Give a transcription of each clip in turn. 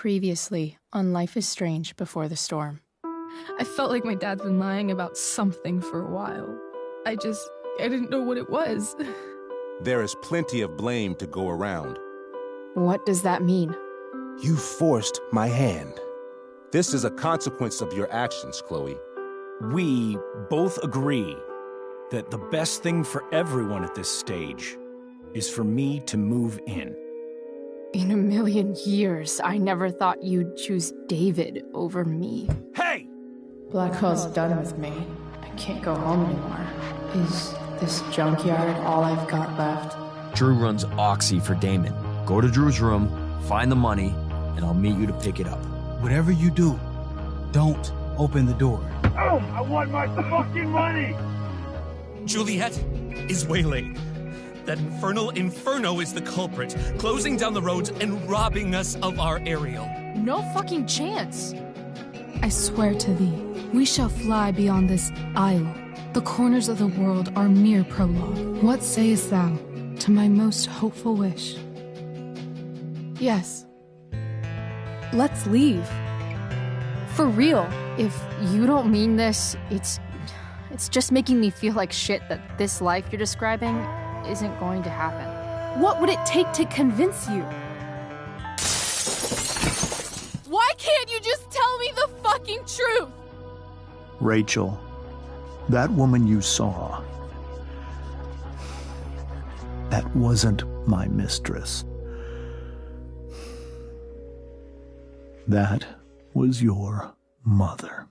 Previously on Life is Strange Before the Storm. I felt like my dad's been lying about something for a while. I didn't know what it was. There is plenty of blame to go around. What does that mean? You forced my hand. This is a consequence of your actions, Chloe. We both agree that the best thing for everyone at this stage is for me to move in. In a million years, I never thought you'd choose David over me. Hey! Blackwell's done with me. I can't go home anymore. Is this junkyard all I've got left? Drew runs Oxy for Damon. Go to Drew's room, find the money, and I'll meet you to pick it up. Whatever you do, don't open the door. Oh, I want my fucking money! Juliet is waylaid. That infernal Inferno is the culprit, closing down the roads and robbing us of our aerial. No fucking chance. I swear to thee, we shall fly beyond this isle. The corners of the world are mere prologue. What sayest thou to my most hopeful wish? Yes. Let's leave. For real. If you don't mean this, it's just making me feel like shit that this life you're describing isn't going to happen. What would it take to convince you? Why can't you just tell me the fucking truth? Rachel, that woman you saw, that wasn't my mistress. That was your mother.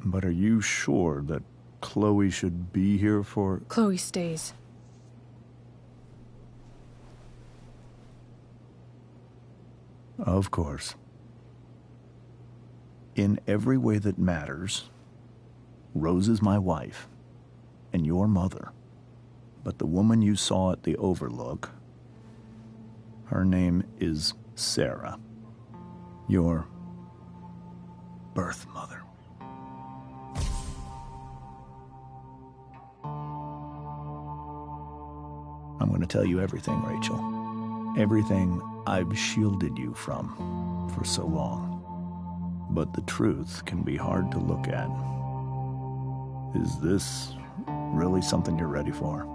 But are you sure that Chloe should be here for... Chloe stays. Of course. In every way that matters, Rose is my wife and your mother. But the woman you saw at the Overlook, her name is Sarah, your birth mother. I'm going to tell you everything, Rachel. Everything I've shielded you from for so long. But the truth can be hard to look at. Is this really something you're ready for?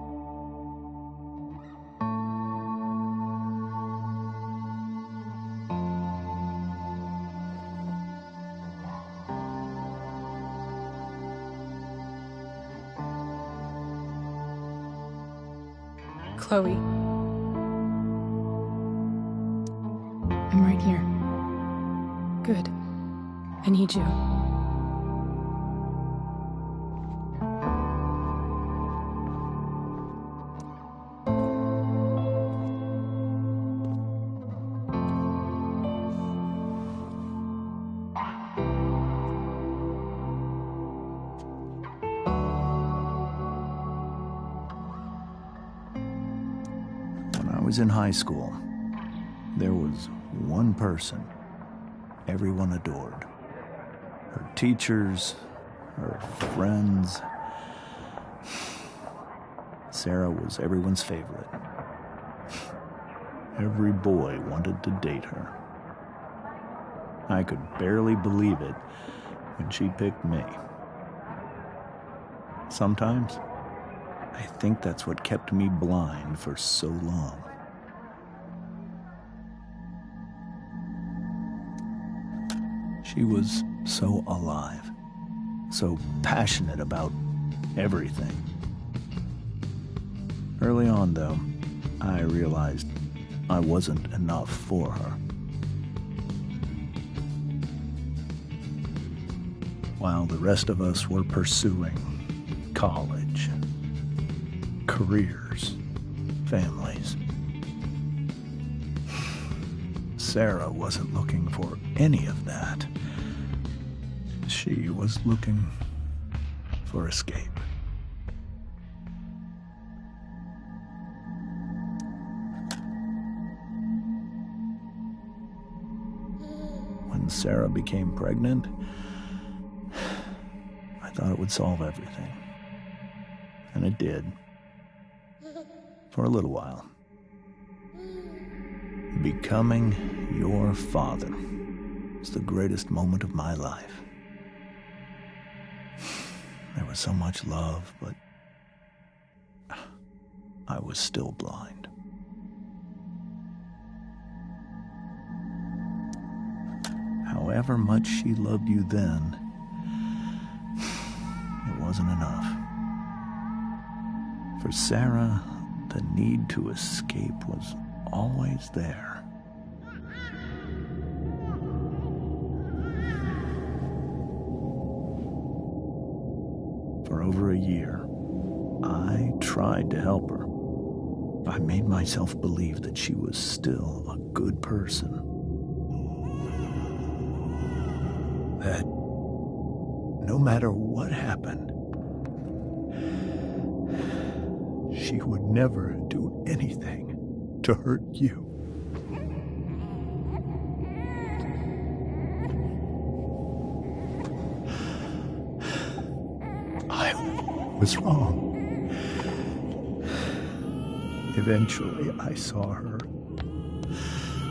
Chloe. I'm right here. Good. I need you. When I was in high school, there was one person everyone adored. Her teachers, her friends. Sarah was everyone's favorite. Every boy wanted to date her. I could barely believe it when she picked me. Sometimes, I think that's what kept me blind for so long. She was so alive, so passionate about everything. Early on, though, I realized I wasn't enough for her. While the rest of us were pursuing college, careers, families, Sarah wasn't looking for any of that. She was looking for escape. When when Sarah became pregnant, I thought it would solve everything. And it did. For a little while. Becoming your father was the greatest moment of my life. There was so much love, but I was still blind. However much she loved you then, it wasn't enough. For Sarah, the need to escape was always there. For over a year, I tried to help her. I made myself believe that she was still a good person. That no matter what happened, she would never do anything to hurt you. I was wrong. Eventually, I saw her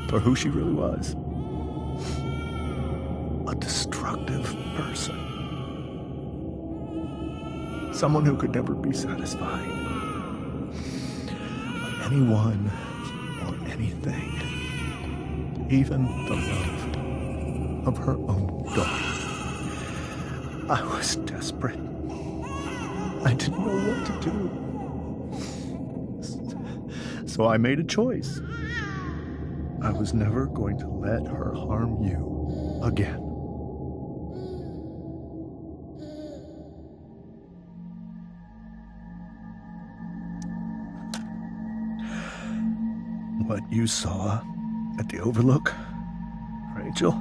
for who she really was. A destructive person. Someone who could never be satisfied by anyone or anything. Even the love of her own daughter. I was desperate. I didn't know what to do. So I made a choice. I was never going to let her harm you again. What you saw at the Overlook, Rachel,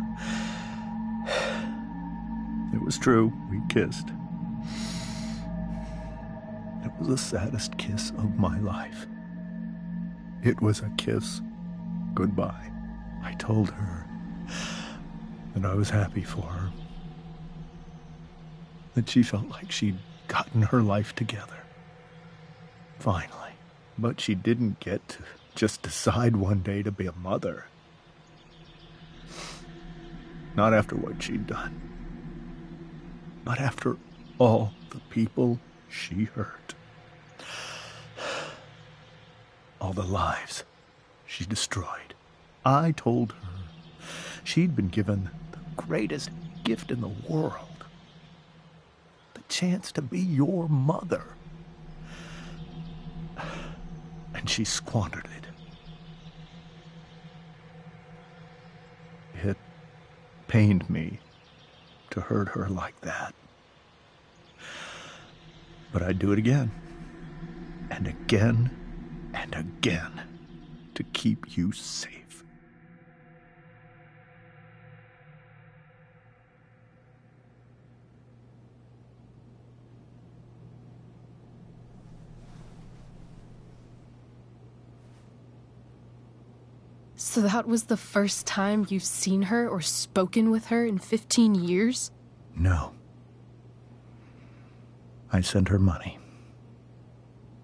it was true. We kissed. It was the saddest kiss of my life. It was a kiss goodbye. I told her that I was happy for her. That she felt like she'd gotten her life together. Finally. But she didn't get to just decide one day to be a mother. Not after what she'd done. Not after all the people she hurt. All the lives she destroyed. I told her she'd been given the greatest gift in the world. The chance to be your mother. And she squandered it. It pained me to hurt her like that. But I'd do it again. And again. And again, to keep you safe. So that was the first time you've seen her or spoken with her in 15 years? No. I sent her money.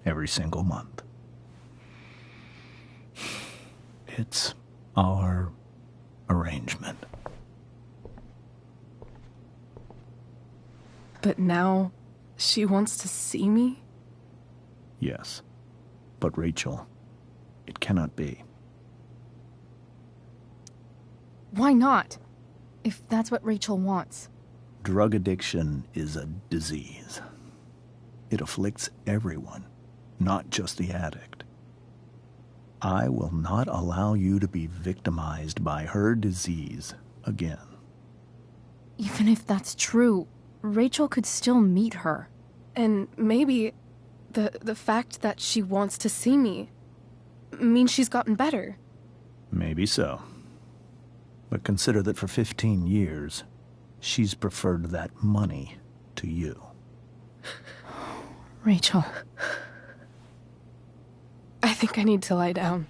Every single month. It's our arrangement. But now, she wants to see me? Yes. But Rachel, it cannot be. Why not? If that's what Rachel wants. Drug addiction is a disease. It afflicts everyone, not just the addict. I will not allow you to be victimized by her disease again. Even if that's true, Rachel could still meet her. And maybe the fact that she wants to see me means she's gotten better. Maybe so. But consider that for 15 years, she's preferred that money to you. Rachel. I think I need to lie down.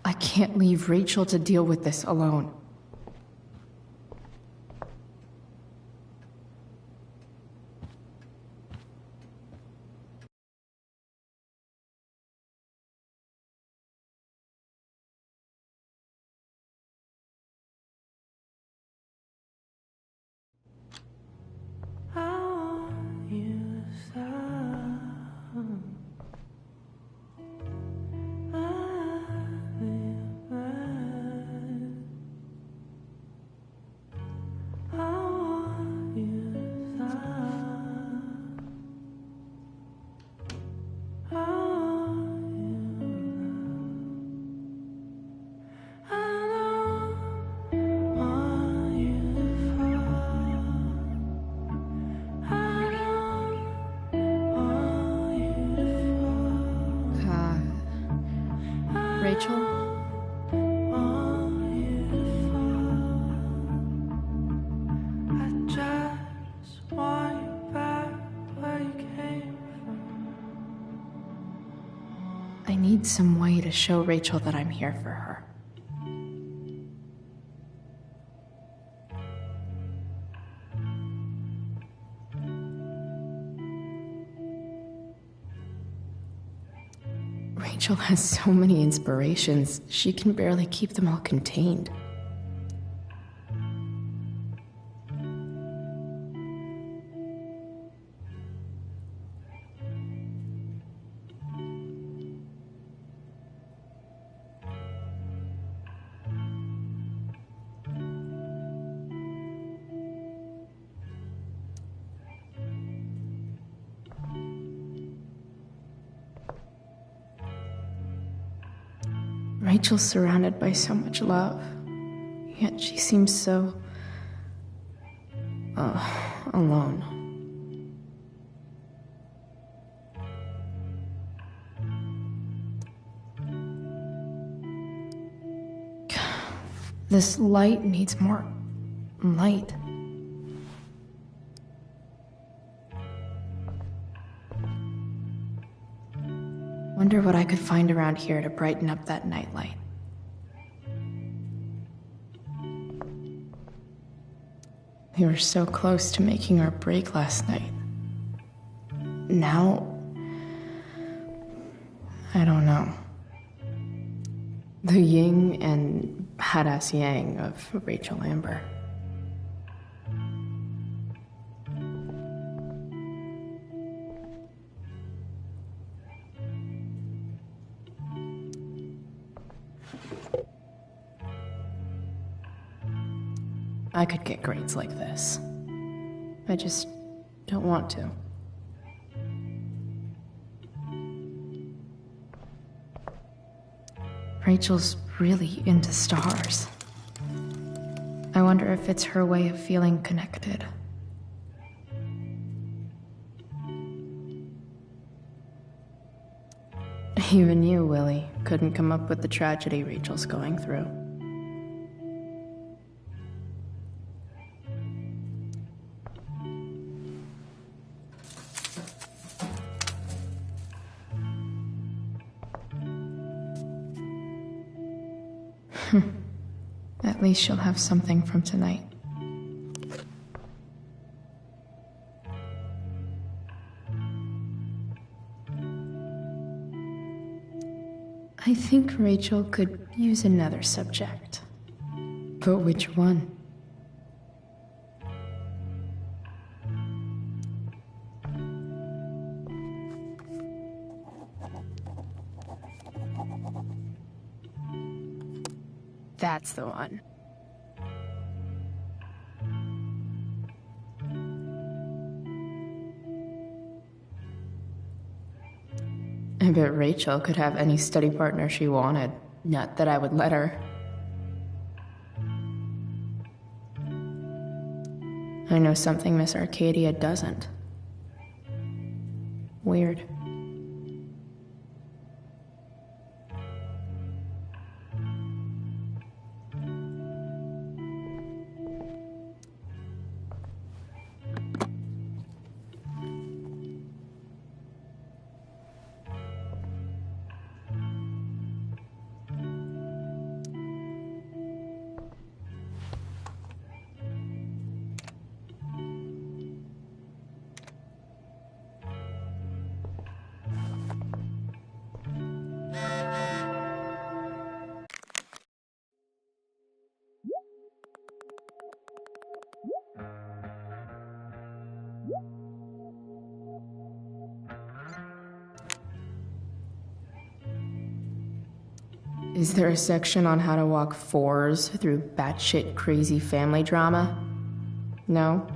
I can't leave Rachel to deal with this alone. Rachel? I need some way to show Rachel that I'm here for her. Rachel has so many inspirations, she can barely keep them all contained. Rachel's surrounded by so much love, yet she seems so... alone. This light needs more light. Wonder what I could find around here to brighten up that nightlight. We were so close to making our break last night. Now, I don't know. The yin and badass yang of Rachel Amber. I could get grades like this. I just don't want to. Rachel's really into stars. I wonder if it's her way of feeling connected. Even you, Willie, couldn't come up with the tragedy Rachel's going through. At least she'll have something from tonight. I think Rachel could use another subject. But which one? That's the one. I bet Rachel could have any study partner she wanted. Not that I would let her. I know something Miss Arcadia doesn't. Weird. Is there a section on how to walk fours through batshit crazy family drama? No?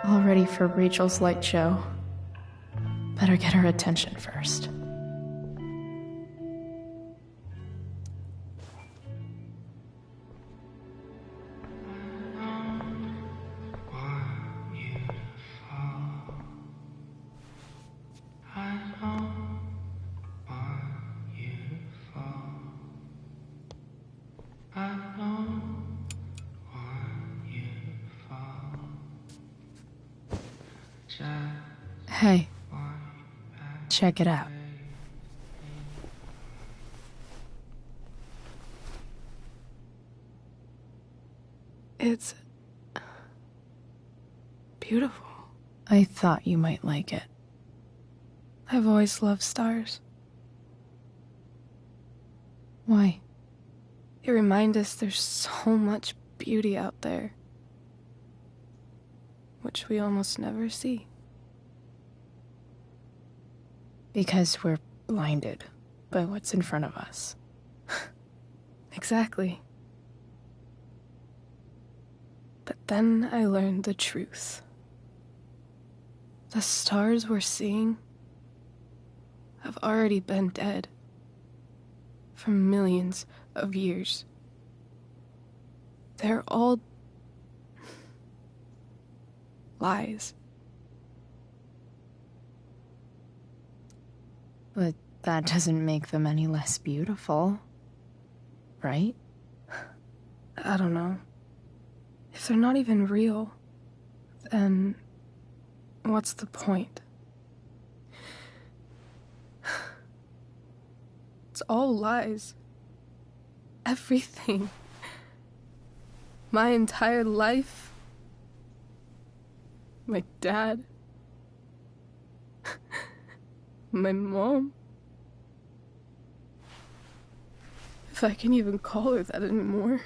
All ready for Rachel's light show. Better get her attention first. Hey, check it out. It's beautiful. I thought you might like it. I've always loved stars. Why? They remind us there's so much beauty out there, which we almost never see. Because we're blinded by what's in front of us. Exactly. But then I learned the truth. The stars we're seeing have already been dead for millions of years. They're all lies. But that doesn't make them any less beautiful, right? I don't know. If they're not even real, then what's the point? It's all lies. Everything. My entire life. My dad. My mom. If I can even call her that anymore.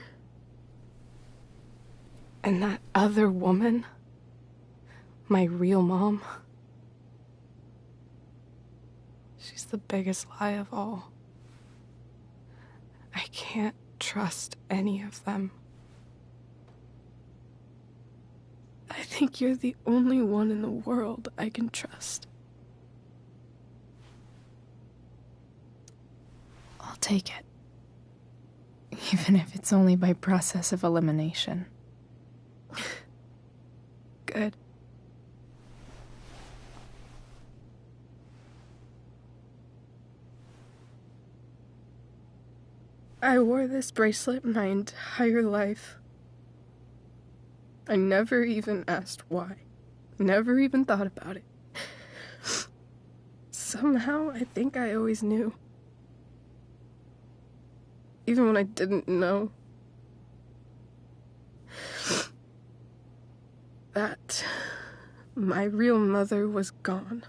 And that other woman. My real mom. She's the biggest lie of all. I can't trust any of them. I think you're the only one in the world I can trust. I'll take it. Even if it's only by process of elimination. Good. I wore this bracelet my entire life. I never even asked why. Never even thought about it. Somehow, I think I always knew. Even when I didn't know. That my real mother was gone.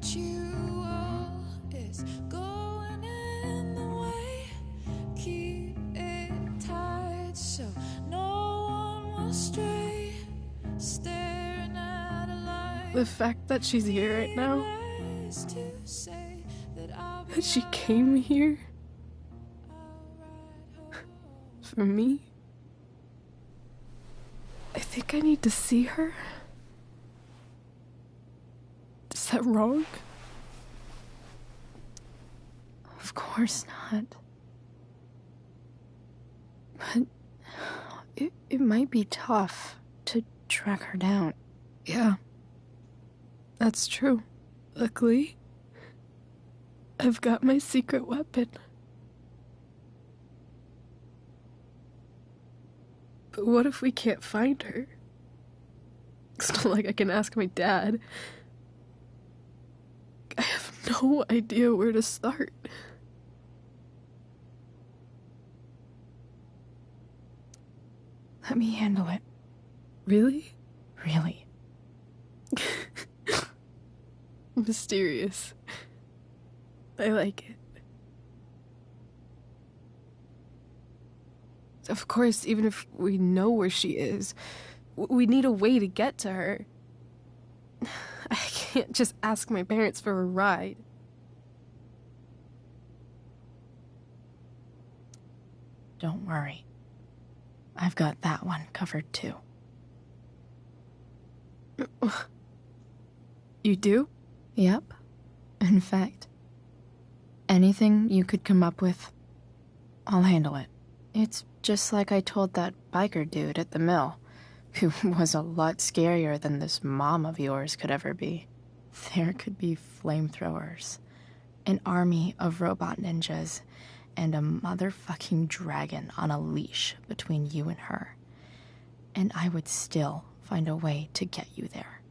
ritual is going in the way. Keep it tight so no one will stray. Staring at a light. The fact that she's here right now, that she came here for me. I think I need to see her. Is that wrong? Of course not. But it might be tough to track her down. Yeah, that's true. Luckily, I've got my secret weapon. But what if we can't find her? It's not like I can ask my dad. I have no idea where to start. Let me handle it. Really? Really. Mysterious. I like it. Of course, even if we know where she is, we need a way to get to her. I can't just ask my parents for a ride. Don't worry. I've got that one covered too. You do? Yep. In fact, anything you could come up with, I'll handle it. It's just like I told that biker dude at the mill, who was a lot scarier than this mom of yours could ever be. There could be flamethrowers, an army of robot ninjas, and a motherfucking dragon on a leash between you and her. And I would still find a way to get you there.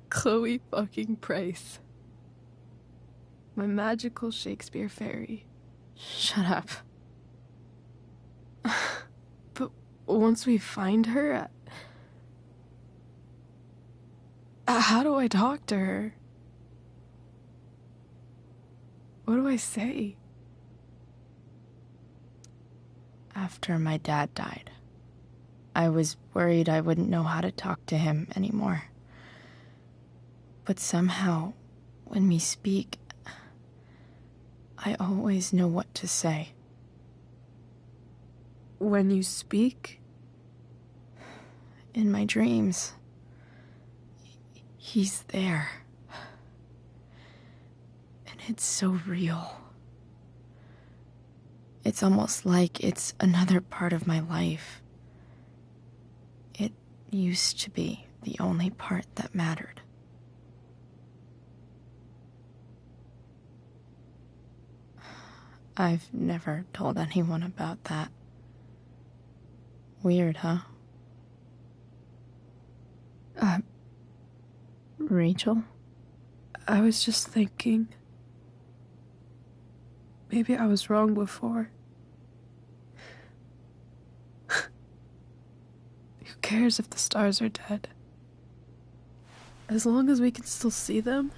Chloe fucking Price. My magical Shakespeare fairy. Shut up. But once we find her, how do I talk to her? What do I say? After my dad died, I was worried I wouldn't know how to talk to him anymore. But somehow, when we speak, I always know what to say. When you speak? In my dreams. He's there. And it's so real. It's almost like it's another part of my life. It used to be the only part that mattered. I've never told anyone about that. Weird, huh? Rachel? I was just thinking. Maybe I was wrong before. Who cares if the stars are dead? As long as we can still see them,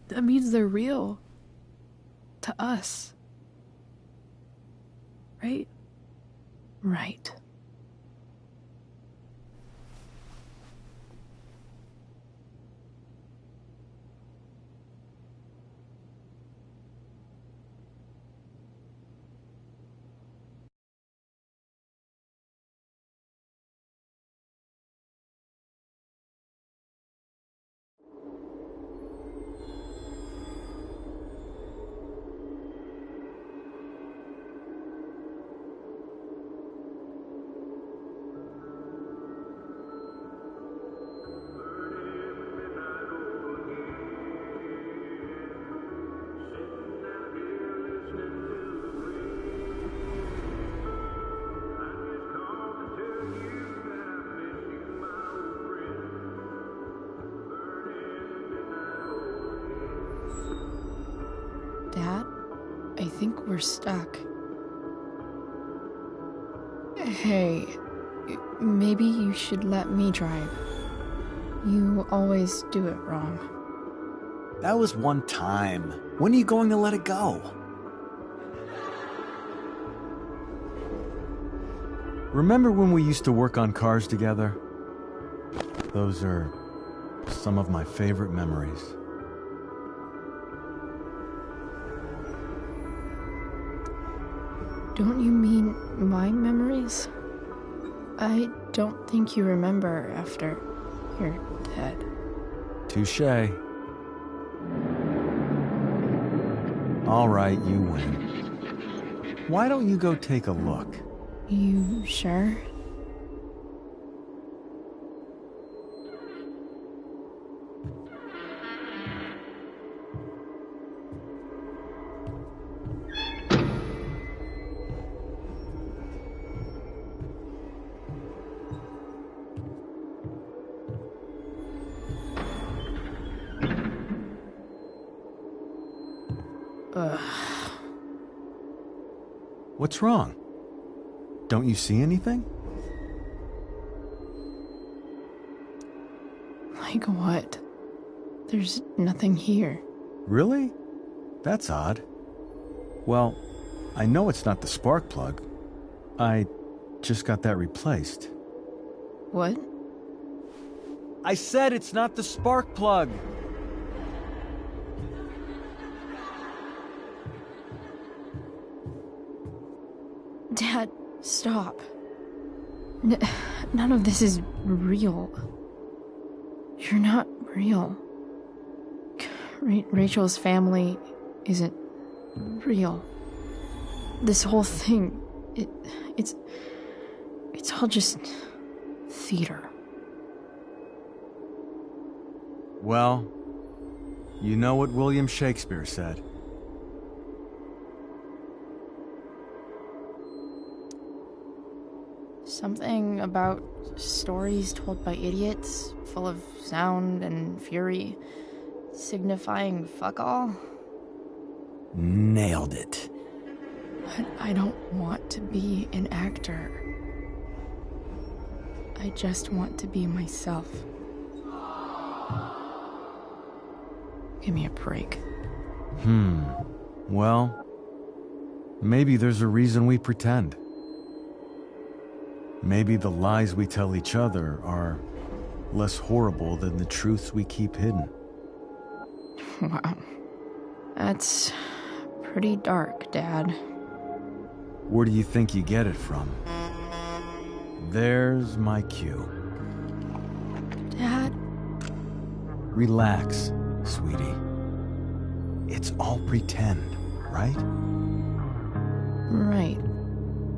that means they're real. To us. Right? Right. Dad, I think we're stuck. Hey, maybe you should let me drive. You always do it wrong. That was one time. When are you going to let it go? Remember when we used to work on cars together? Those are some of my favorite memories. Don't you mean my memories? I don't think you remember after you're dead. Touché. All right, you win. Why don't you go take a look? You sure? What's wrong? Don't you see anything? Like what? There's nothing here. Really? That's odd. Well, I know it's not the spark plug. I just got that replaced. What? I said it's not the spark plug! Dad, stop. None of this is real. You're not real. Rachel's family isn't real. This whole thing, it's all just theater. Well, you know what William Shakespeare said. Something about stories told by idiots, full of sound and fury, signifying fuck all. Nailed it. But I don't want to be an actor. I just want to be myself. Give me a break. Well, maybe there's a reason we pretend. Maybe the lies we tell each other are less horrible than the truths we keep hidden. Wow. That's pretty dark, Dad. Where do you think you get it from? There's my cue. Dad? Relax, sweetie. It's all pretend, right? Right.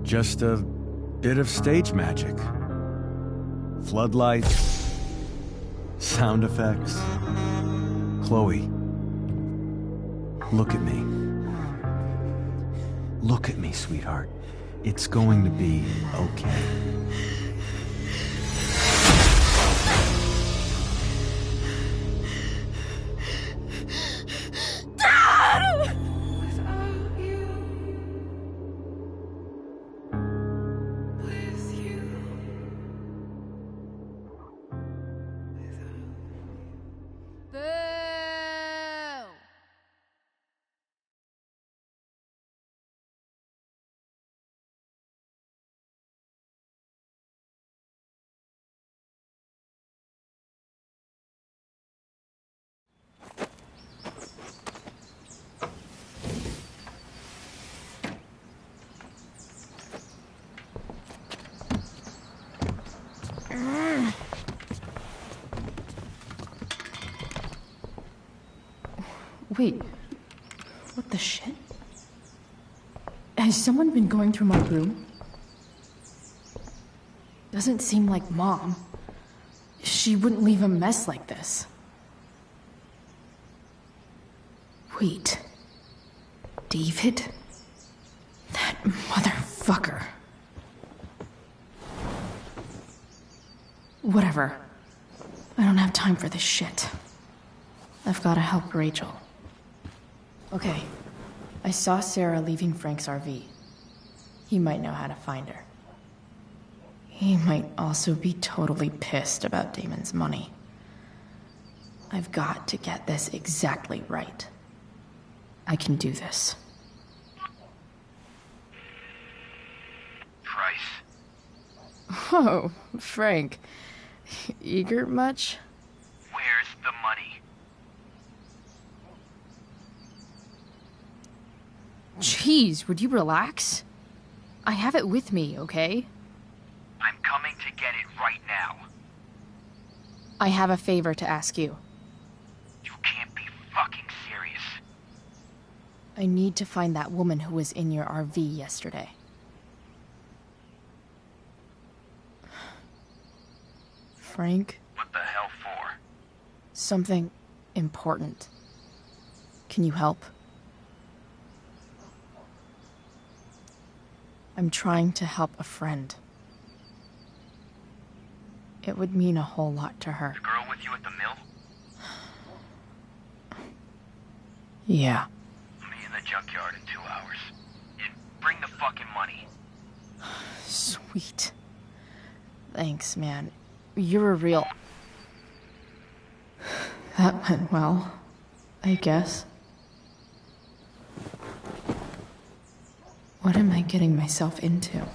Just a bit of stage magic. Floodlights, sound effects. Chloe, look at me. Look at me, sweetheart. It's going to be okay. Wait, what the shit? Has someone been going through my room? Doesn't seem like Mom. She wouldn't leave a mess like this. Wait. David? That motherfucker. Whatever. I don't have time for this shit. I've gotta help Rachel. Okay. I saw Sarah leaving Frank's RV. He might know how to find her. He might also be totally pissed about Damon's money. I've got to get this exactly right. I can do this. Price. Whoa, Frank. Eager much? Where's the money? Jeez, would you relax? I have it with me, okay? I'm coming to get it right now. I have a favor to ask you. You can't be fucking serious. I need to find that woman who was in your RV yesterday. Frank? What the hell for? Something important. Can you help? I'm trying to help a friend. It would mean a whole lot to her. The girl with you at the mill? Yeah. Meet in the junkyard in 2 hours. And bring the fucking money. Sweet. Thanks, man. You're a real... That went well, I guess. What am I getting myself into?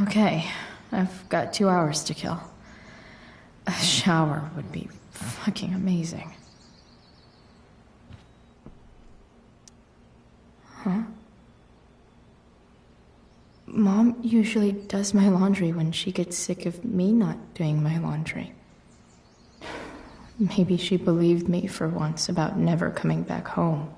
Okay, I've got 2 hours to kill. A shower would be fucking amazing. Huh? Mom usually does my laundry when she gets sick of me not doing my laundry. Maybe she believed me for once about never coming back home.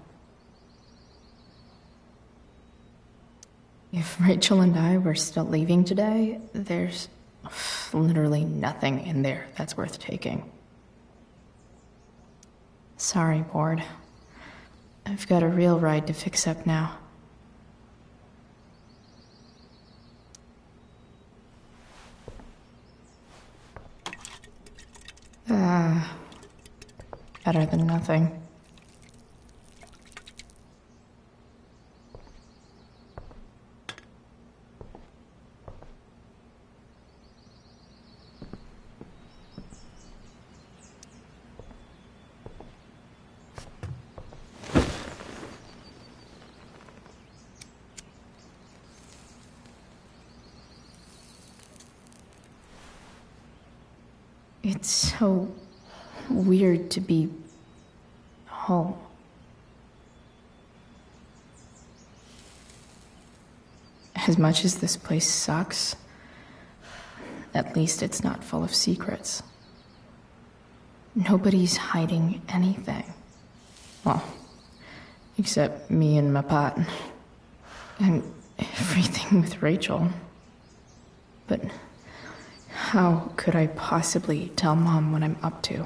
If Rachel and I were still leaving today, there's literally nothing in there that's worth taking. Sorry, Ward. I've got a real ride to fix up now. Better than nothing. It's so weird to be home. As much as this place sucks, at least it's not full of secrets. Nobody's hiding anything. Well, except me and my pot. And everything with Rachel. But how could I possibly tell Mom what I'm up to?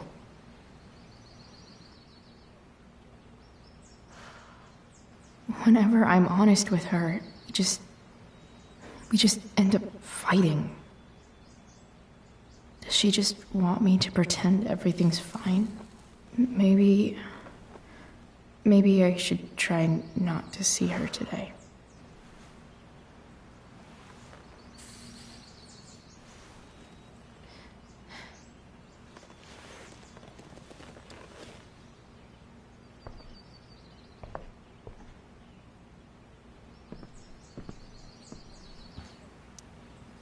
Whenever I'm honest with her, we just end up fighting. Does she just want me to pretend everything's fine? Maybe I should try not to see her today.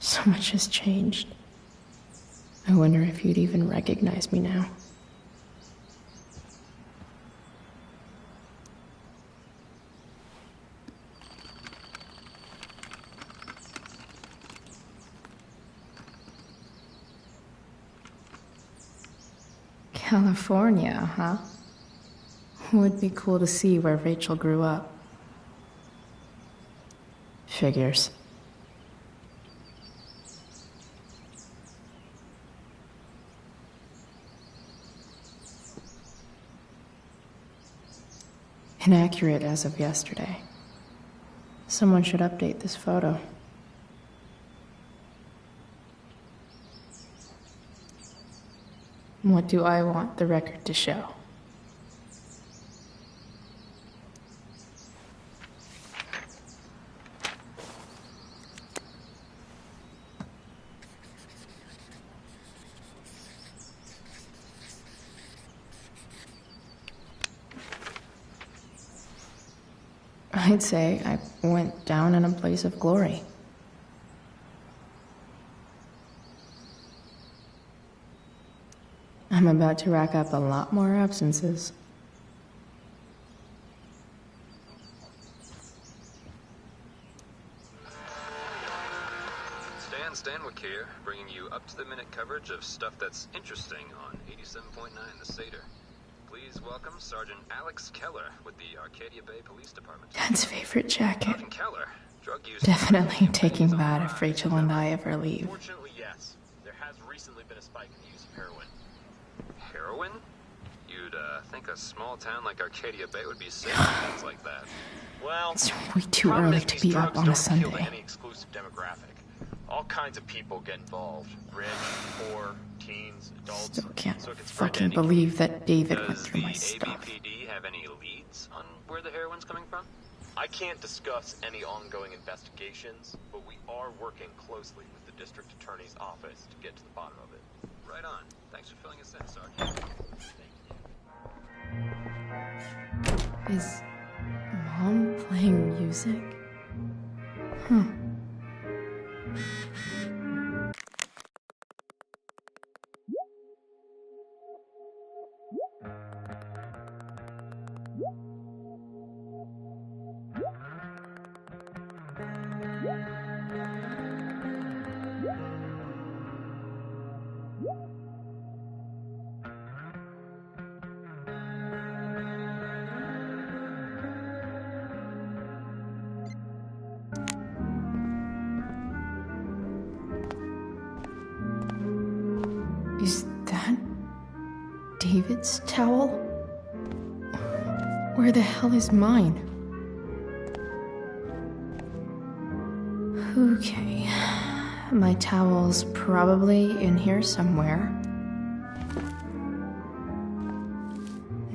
So much has changed. I wonder if you'd even recognize me now. California, huh? Would be cool to see where Rachel grew up. Figures. Inaccurate as of yesterday. Someone should update this photo. What do I want the record to show? I'd say I went down in a blaze of glory. I'm about to rack up a lot more absences. Stanwyck here, bringing you up-to-the-minute coverage of stuff that's interesting on 87.9 The Satyr. Please welcome Sergeant Alex Keller with the Arcadia Bay Police Department. Dad's favorite jacket. Sergeant Keller, drug use. Definitely taking that if Rachel and I ever leave. Fortunately, yes. There has recently been a spike in the use of heroin. Heroin? You'd think a small town like Arcadia Bay would be safe with things like that. Well, it's way too early to be up on a Sunday. Don't appeal to any exclusive demographic. All kinds of people get involved. Rich, poor, teens, adults. Still can't so it can spread fucking believe that David went through my stuff. Does the ABPD have any leads on where the heroin's coming from? I can't discuss any ongoing investigations, but we are working closely with the district attorney's office to get to the bottom of it. Right on. Thanks for filling us in, Sergeant. Is Mom playing music? Huh. Is that David's towel? Where the hell is mine? Okay, my towel's probably in here somewhere.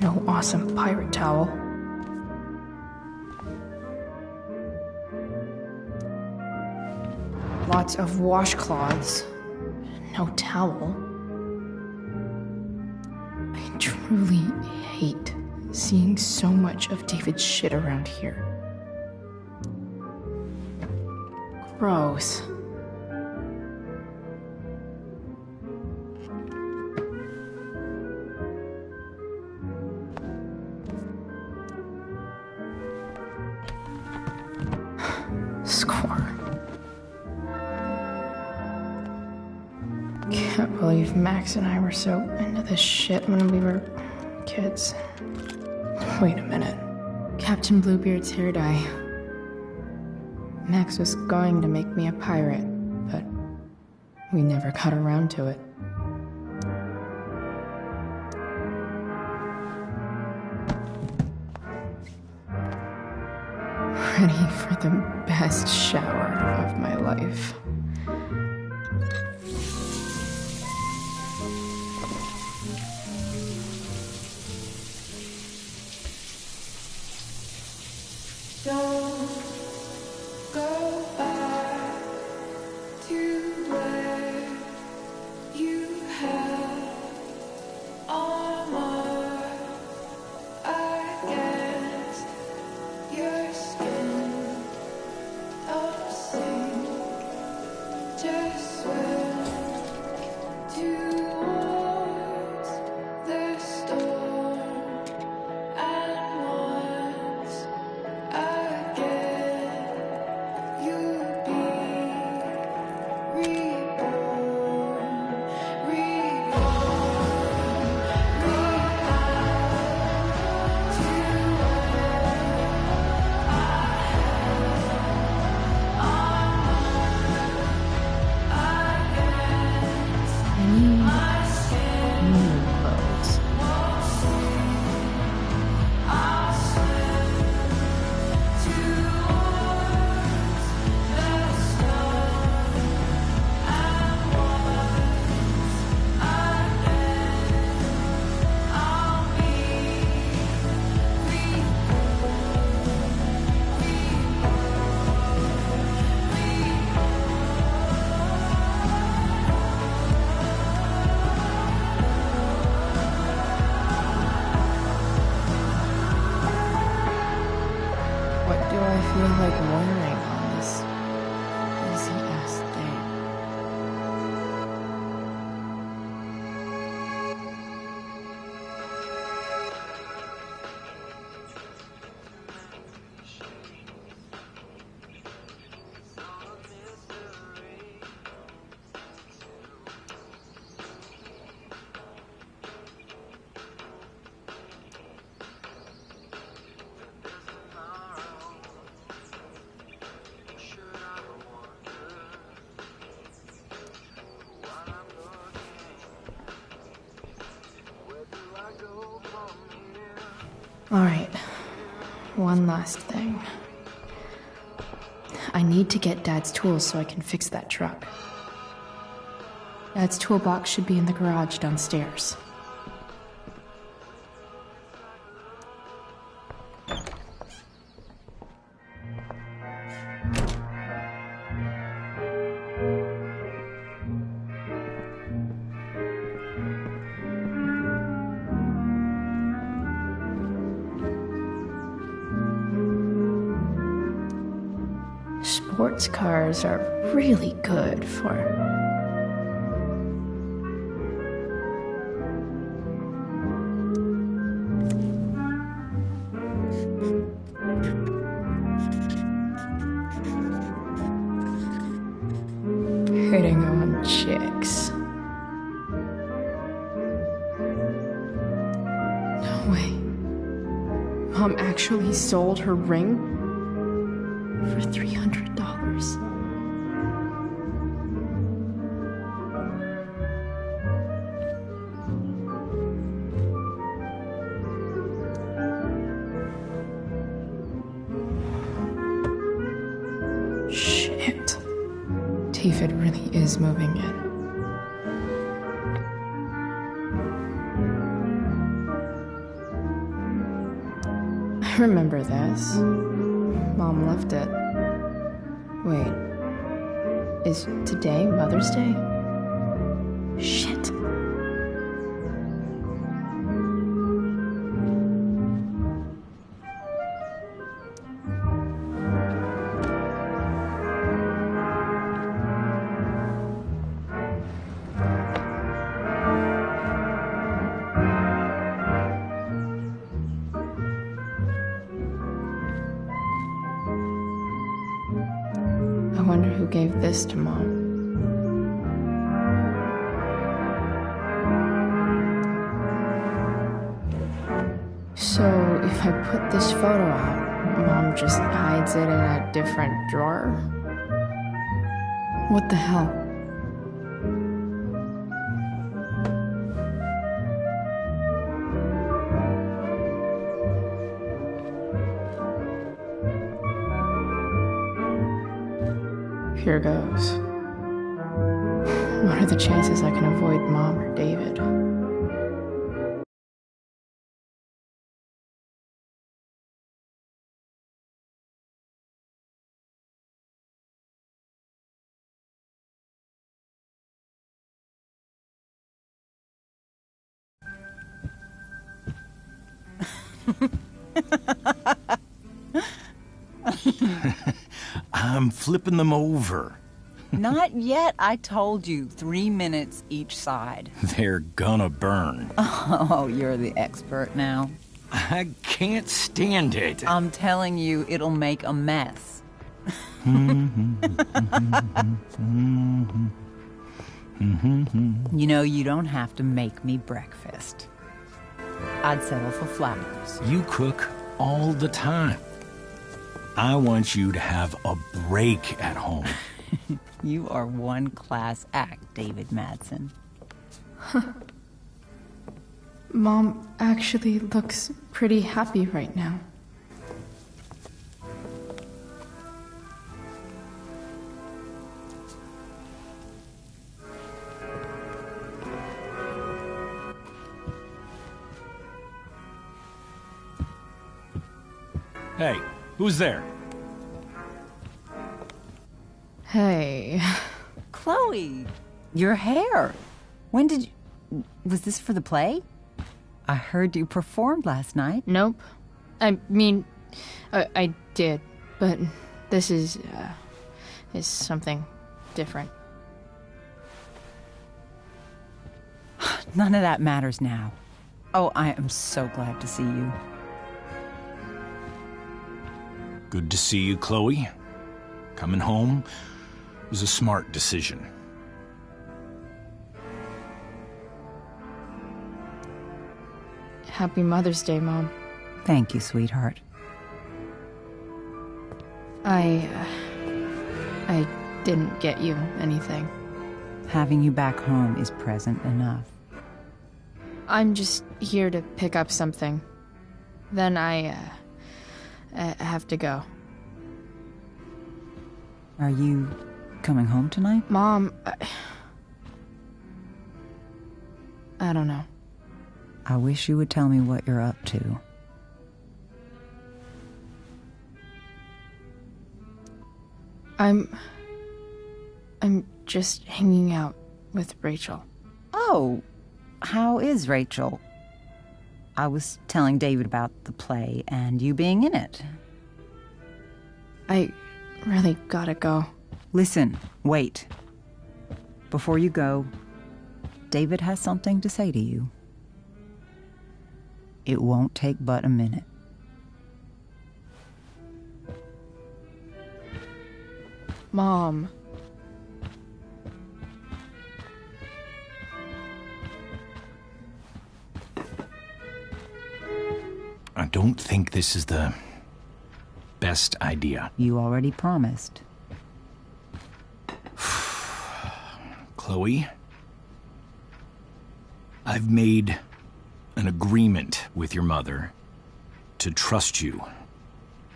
No awesome pirate towel. Lots of washcloths. No towel. I truly hate seeing so much of David's shit around here. Gross. Score. Can't believe Max and I were so into this shit when we were kids. Wait a minute. Captain Bluebeard's hair dye. Max was going to make me a pirate, but we never got around to it. Ready for the best shower of my life. Don't go back to where you had armor against your skin of zinc really like wearing on this easy-ass thing. Alright, one last thing. I need to get Dad's tools so I can fix that truck. Dad's toolbox should be in the garage downstairs. Sports cars are really good for... hitting on chicks. No way. Mom actually sold her ring for $300. Shit. David really is moving in. I remember this. Mom left it. Wait. Is today Mother's Day? Shit. I wonder who gave this to Mom. So, if I put this photo out, Mom just hides it in a different drawer? What the hell? Here goes. What are the chances I can avoid Mom or David? I'm flipping them over. Not yet. I told you, 3 minutes each side. They're gonna burn. Oh, you're the expert now. I can't stand it. I'm telling you, it'll make a mess. You know, you don't have to make me breakfast. I'd settle for flowers. You cook all the time. I want you to have a break at home. You are one class act, David Madsen. Mom actually looks pretty happy right now. Hey, who's there? Hey. Chloe, your hair. When did you... Was this for the play? I heard you performed last night. Nope. I mean, I did, But this is something different. None of that matters now. Oh, I am so glad to see you. Good to see you, Chloe. Coming home was a smart decision. Happy Mother's Day, Mom. Thank you, sweetheart. I didn't get you anything. Having you back home is present enough. I'm just here to pick up something. Then I have to go. Are you coming home tonight? Mom, I don't know. I wish you would tell me what you're up to. I'm just hanging out with Rachel. Oh, how is Rachel? I was telling David about the play and you being in it. I really gotta go. Listen, wait. Before you go, David has something to say to you. It won't take but a minute. Mom. I don't think this is the best idea. You already promised. Chloe, I've made an agreement with your mother to trust you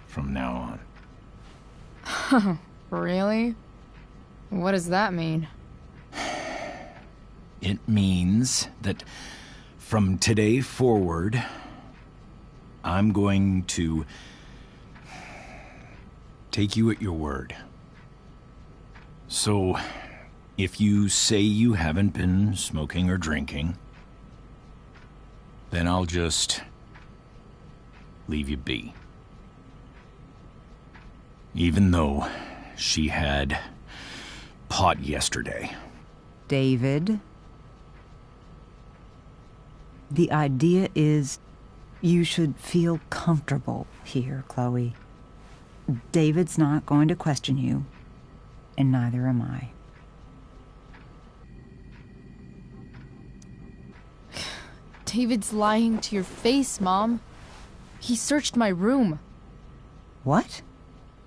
from now on. Really? What does that mean? It means that from today forward, I'm going to take you at your word. So, if you say you haven't been smoking or drinking, then I'll just leave you be. Even though she had pot yesterday. David, the idea is you should feel comfortable here, Chloe. David's not going to question you, and neither am I. David's lying to your face, Mom. He searched my room. What?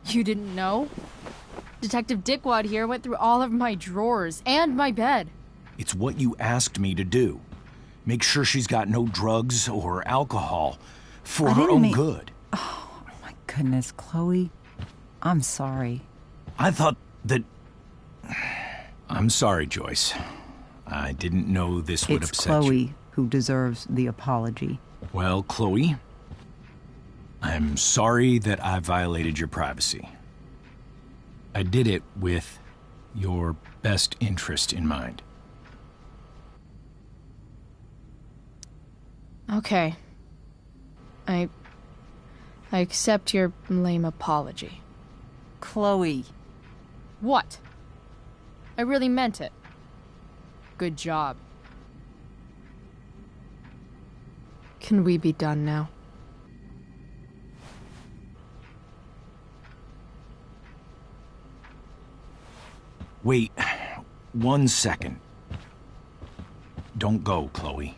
You didn't know? Detective Dickwad here went through all of my drawers and my bed. It's what you asked me to do. Make sure she's got no drugs or alcohol for her own good. Oh, my goodness, Chloe. I'm sorry. I thought that... I'm sorry, Joyce. I didn't know this would upset you. It's Chloe who deserves the apology. Well, Chloe, I'm sorry that I violated your privacy. I did it with your best interest in mind. Okay. I accept your lame apology. Chloe. What? I really meant it. Good job. Can we be done now? Wait 1 second. Don't go, Chloe.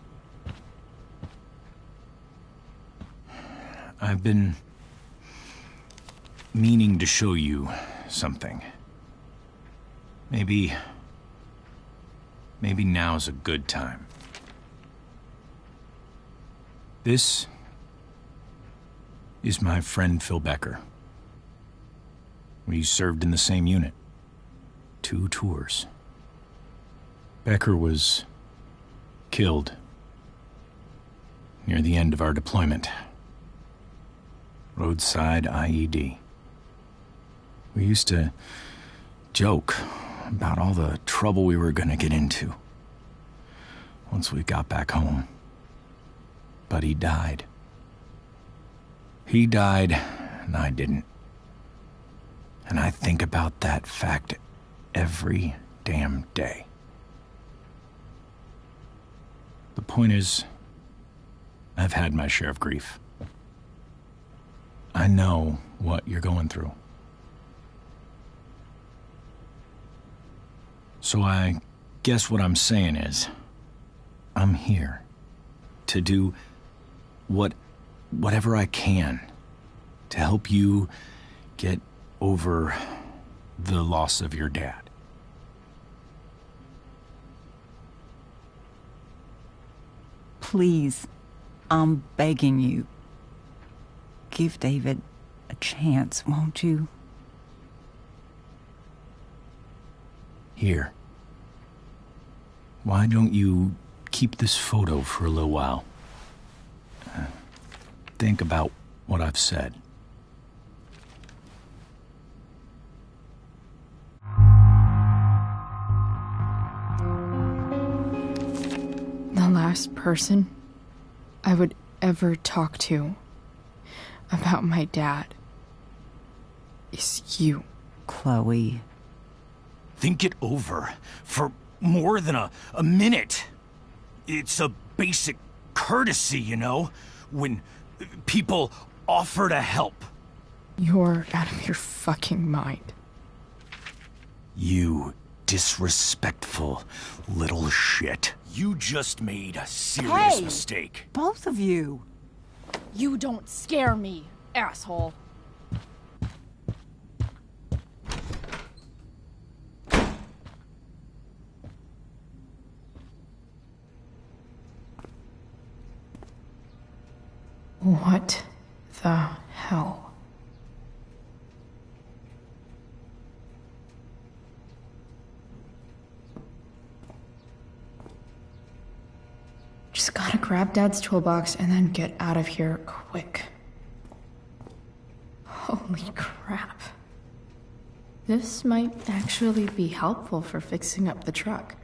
I've been meaning to show you something. Maybe now's a good time. This is my friend Phil Becker. We served in the same unit. 2 tours. Becker was killed near the end of our deployment. Roadside IED. We used to joke about all the trouble we were gonna get into once we got back home. But he died. He died, and I didn't. And I think about that fact every damn day. The point is, I've had my share of grief. I know what you're going through. So I guess what I'm saying is, I'm here to do whatever I can to help you get over the loss of your dad. Please, I'm begging you. Give David a chance, won't you? Here. Why don't you keep this photo for a little while? Think about what I've said. The last person I would ever talk to about my dad is you. Chloe. Think it over for more than a minute. It's a basic courtesy, you know, when people offer to help. You're out of your fucking mind. You disrespectful little shit. You just made a serious mistake. Both of you. You don't scare me, asshole. What the hell? Just gotta grab Dad's toolbox and then get out of here quick. Holy crap. This might actually be helpful for fixing up the truck.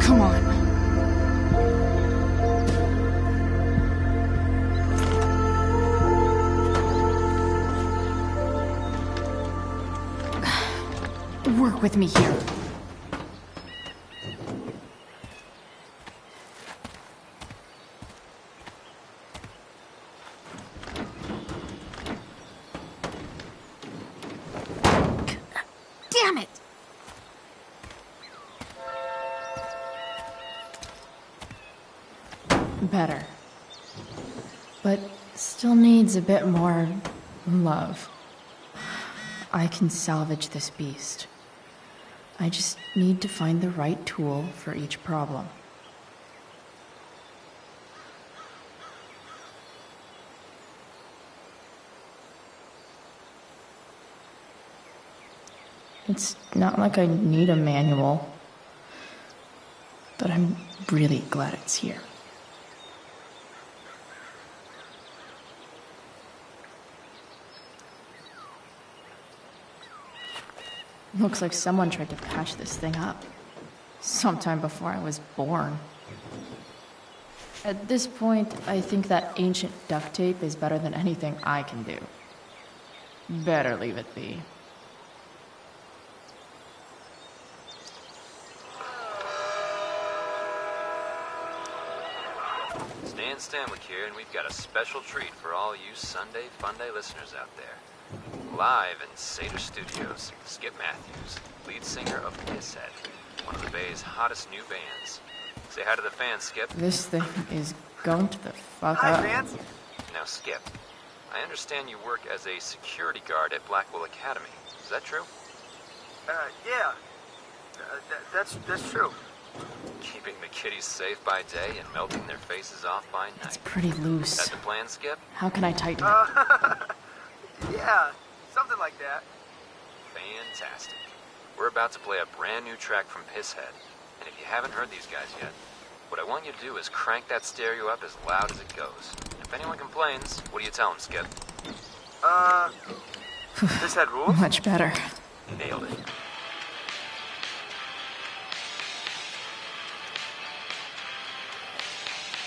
Come on. Work with me here. Damn it! Better. But still needs a bit more love. I can salvage this beast. I just need to find the right tool for each problem. It's not like I need a manual, but I'm really glad it's here. Looks like someone tried to patch this thing up sometime before I was born. At this point, I think that ancient duct tape is better than anything I can do. Better leave it be. Dan Stanwyck here, and we've got a special treat for all you Sunday Funday listeners out there. Live in Seder Studios, Skip Matthews, lead singer of Pisshead, one of the Bay's hottest new bands. Say hi to the fans, Skip. This thing is going to the fuck Hi, up. fans. Now, Skip, I understand you work as a security guard at Blackwell Academy. Is that true? Yeah. That's true. Keeping the kiddies safe by day and melting their faces off by night. It's pretty loose. That the plan, Skip? How can I tighten it? Yeah, something like that. Fantastic. We're about to play a brand new track from Pisshead, and if you haven't heard these guys yet, what I want you to do is crank that stereo up as loud as it goes. If anyone complains, what do you tell them, Skip? Pisshead rules? Much better. Nailed it.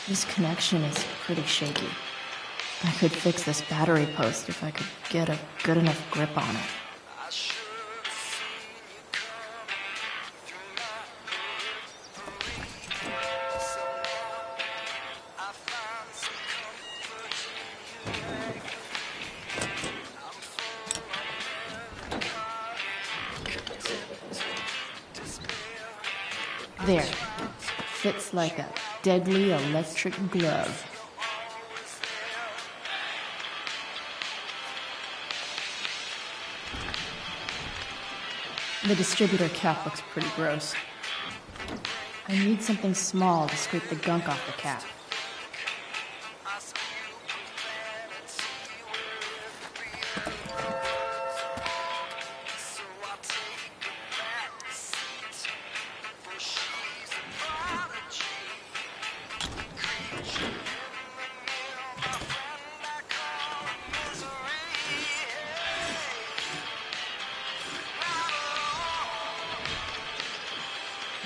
This connection is pretty shaky. I could fix this battery post if I could get a good enough grip on it. There. Fits like a deadly electric glove. The distributor cap looks pretty gross. I need something small to scrape the gunk off the cap.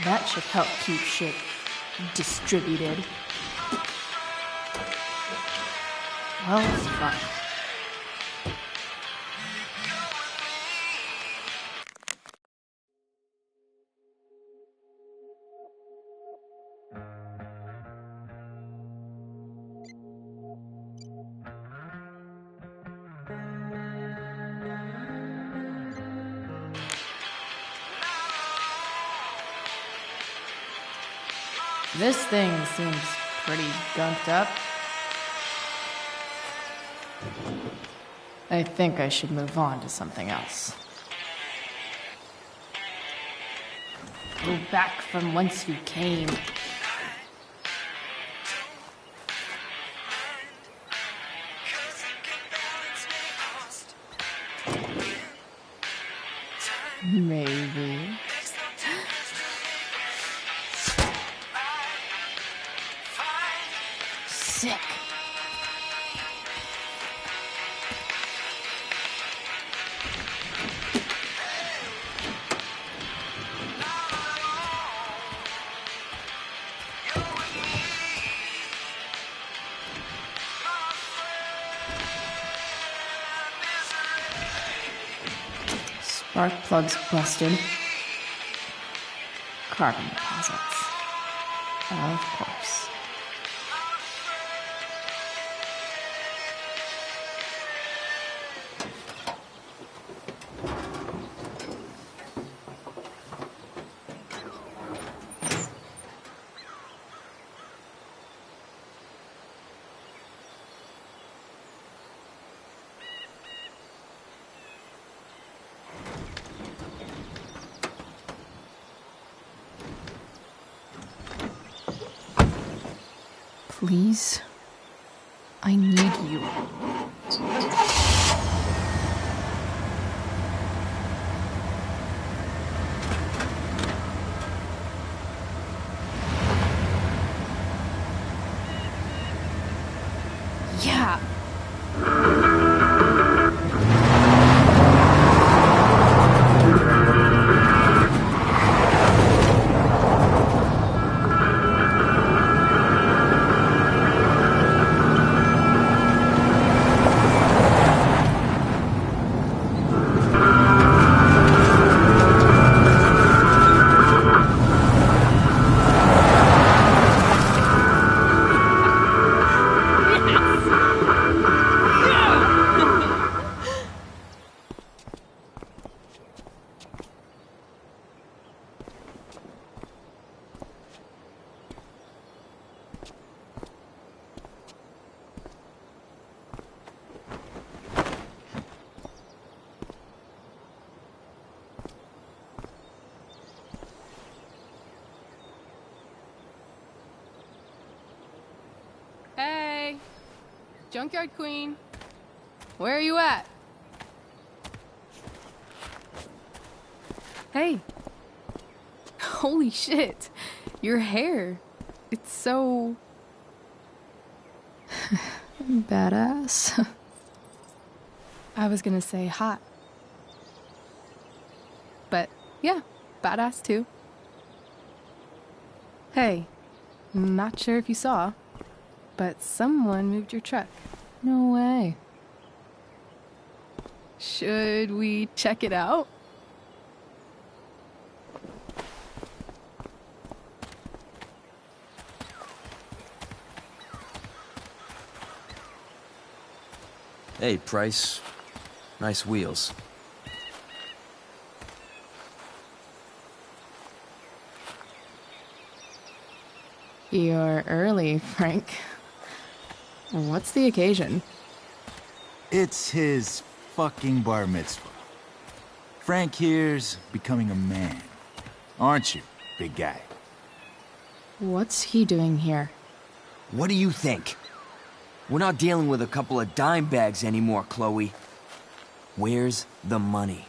That should help keep shit distributed. Well, it's fun. This thing seems pretty gunked up. I think I should move on to something else. Go back from whence you came. Maybe. Sick. Spark plugs busted. Carbon deposits. Of course. Please, I need you. Yeah. Junkyard Queen, where are you at? Hey. Holy shit. Your hair. It's so... Badass. I was gonna say hot. But, yeah, badass too. Hey, not sure if you saw, but someone moved your truck. No way. Should we check it out? Hey, Price. Nice wheels. You're early, Frank. What's the occasion? It's his fucking bar mitzvah. Frank here's becoming a man. Aren't you, big guy? What's he doing here? What do you think? We're not dealing with a couple of dime bags anymore, Chloe. Where's the money?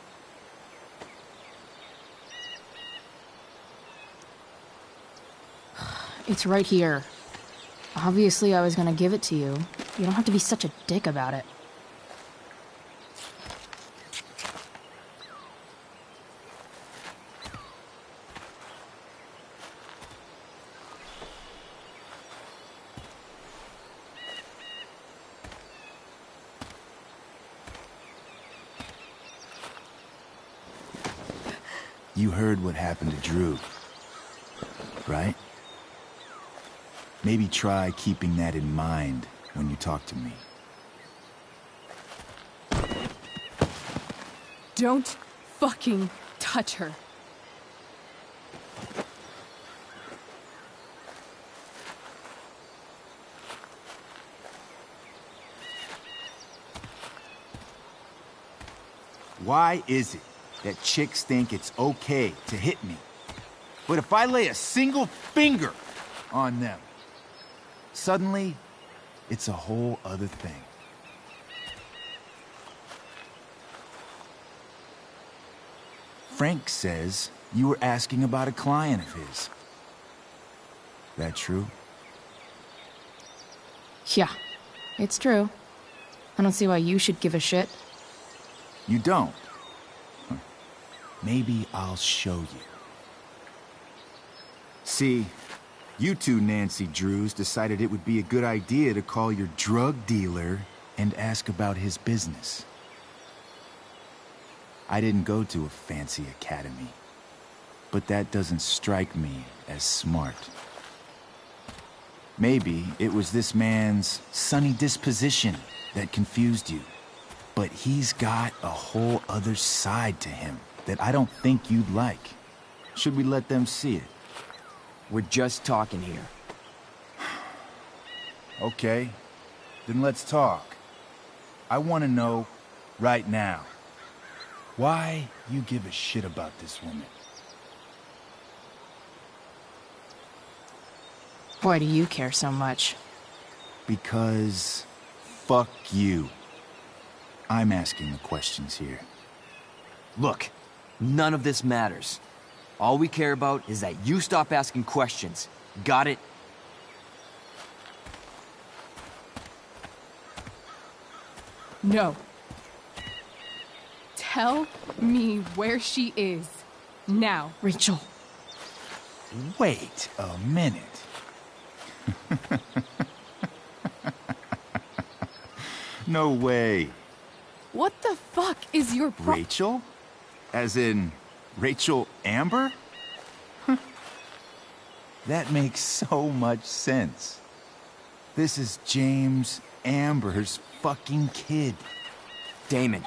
It's right here. Obviously, I was gonna give it to you. You don't have to be such a dick about it. You heard what happened to Drew, right? Maybe try keeping that in mind when you talk to me. Don't fucking touch her. Why is it that chicks think it's okay to hit me? But if I lay a single finger on them, suddenly, it's a whole other thing. Frank says you were asking about a client of his. That true? Yeah, it's true. I don't see why you should give a shit. You don't? Huh. Maybe I'll show you. See, you two Nancy Drews decided it would be a good idea to call your drug dealer and ask about his business. I didn't go to a fancy academy, but that doesn't strike me as smart. Maybe it was this man's sunny disposition that confused you, but he's got a whole other side to him that I don't think you'd like. Should we let them see it? We're just talking here. Okay, then let's talk. I want to know, right now, why you give a shit about this woman. Why do you care so much? Because fuck you. I'm asking the questions here. Look, none of this matters. All we care about is that you stop asking questions. Got it? No. Tell me where she is. Now. Rachel. Wait a minute. No way. What the fuck is your Rachel? As in, Rachel Amber? That makes so much sense. This is James Amber's fucking kid. Damon.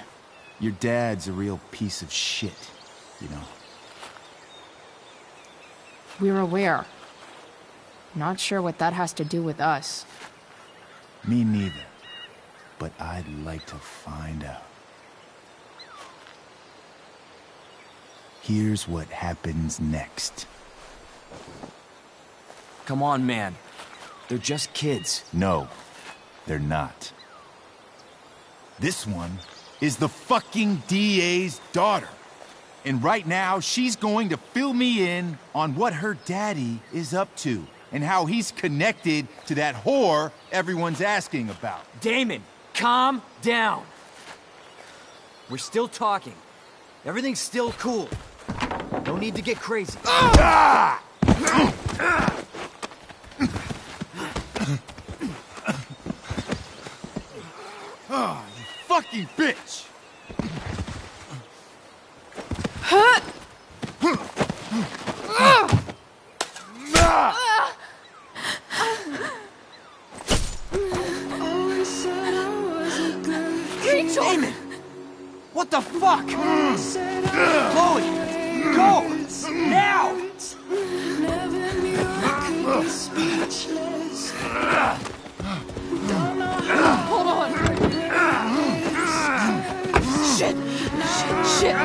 Your dad's a real piece of shit, you know. We're aware. Not sure what that has to do with us. Me neither. But I'd like to find out. Here's what happens next. Come on, man. They're just kids. No, they're not. This one is the fucking DA's daughter. And right now, she's going to fill me in on what her daddy is up to and how he's connected to that whore everyone's asking about. Damon, calm down. We're still talking. Everything's still cool. No need to get crazy. Ah! Oh, you fucking bitch! Rachel! Damon! What the fuck? Chloe! Go! Now! Never knew I could be speechless. Don't know how. Hold on. Shit! Shit!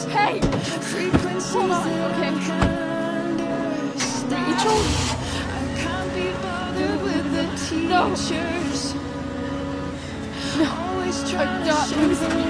Hey! Hold on, okay? Rachel? I can't be bothered with the teachers. No, Always I'm trying to not show losing the you. way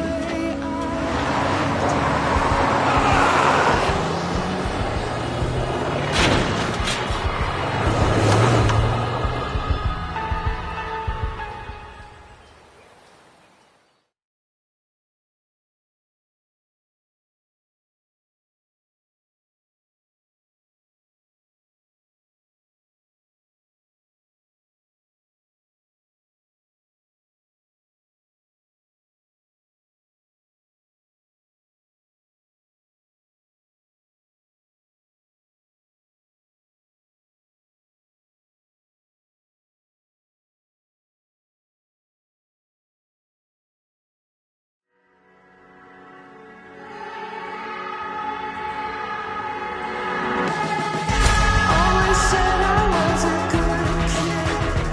always said I was a good kid.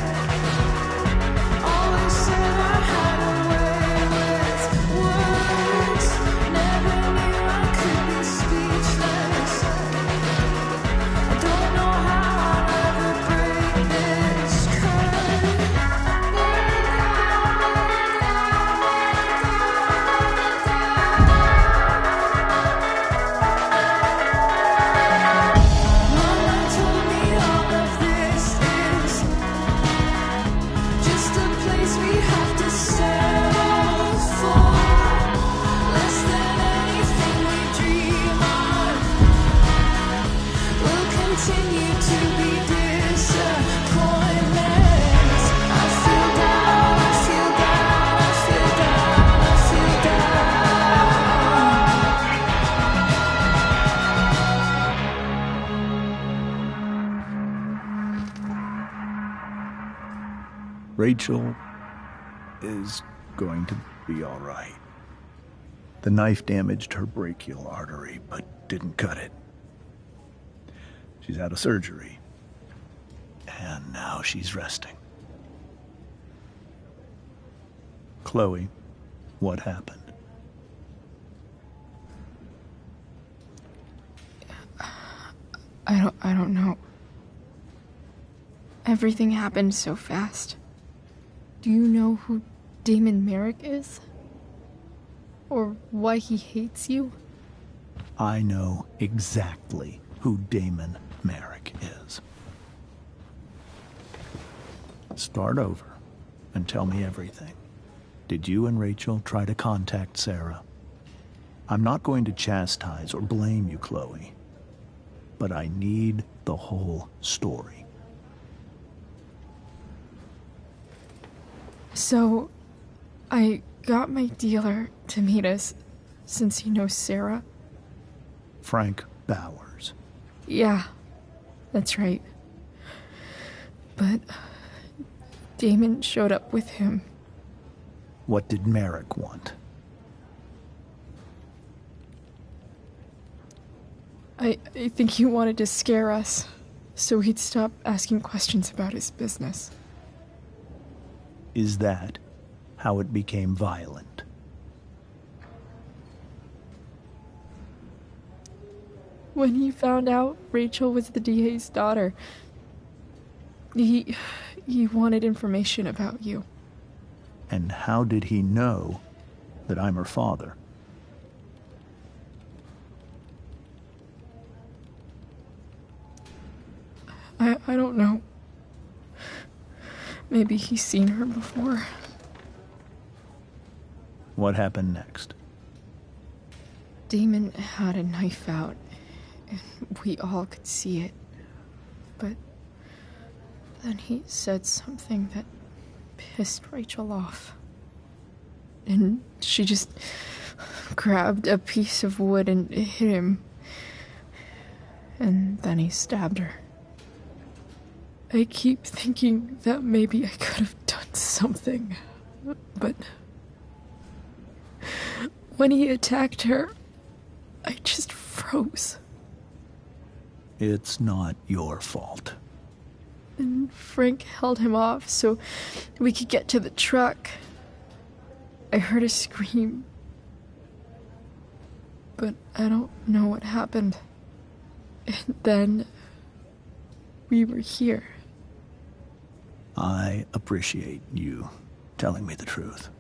Always said I had a way with words. Never knew I could be speechless. I don't know how I'll ever break this Mama told me all of this is just a place we have to settle for. Less than anything we dream of. We'll continue to be disappointments. I feel down, I feel down, I feel down, I feel Rachel is going to be all right. The knife damaged her brachial artery, but didn't cut it. She's out of surgery, and now she's resting. Chloe, what happened? I don't know. Everything happened so fast. Do you know who Damon Merrick is? Or why he hates you? I know exactly who Damon Merrick is. Start over and tell me everything. Did you and Rachel try to contact Sarah? I'm not going to chastise or blame you, Chloe, but I need the whole story. So, I got my dealer to meet us, since he knows Sarah. Frank Bowers. Yeah, that's right. But Damon showed up with him. What did Merrick want? I think he wanted to scare us, so he'd stop asking questions about his business. Is that how it became violent? When he found out Rachel was the DA's daughter, he He wanted information about you. And how did he know that I'm her father? I don't know. Maybe he's seen her before. What happened next? Damon had a knife out, and we all could see it. But then he said something that pissed Rachel off. And she just grabbed a piece of wood and hit him. And then he stabbed her. I keep thinking that maybe I could have done something, but when he attacked her, I just froze. It's not your fault. And Frank held him off so we could get to the truck. I heard a scream, but I don't know what happened. And then we were here. I appreciate you telling me the truth.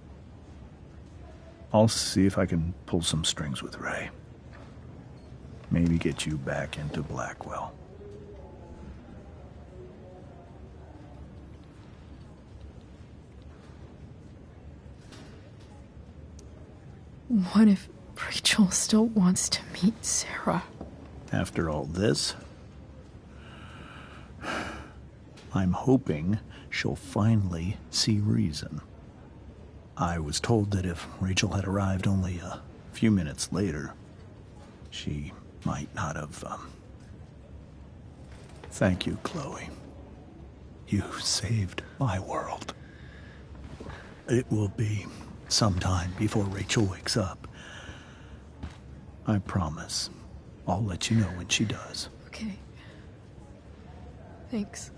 I'll see if I can pull some strings with Ray. Maybe get you back into Blackwell. What if Rachel still wants to meet Sarah? After all this, I'm hoping she'll finally see reason. I was told that if Rachel had arrived only a few minutes later, she might not have, Thank you, Chloe. You saved my world. It will be some time before Rachel wakes up. I promise. I'll let you know when she does. Okay. Thanks.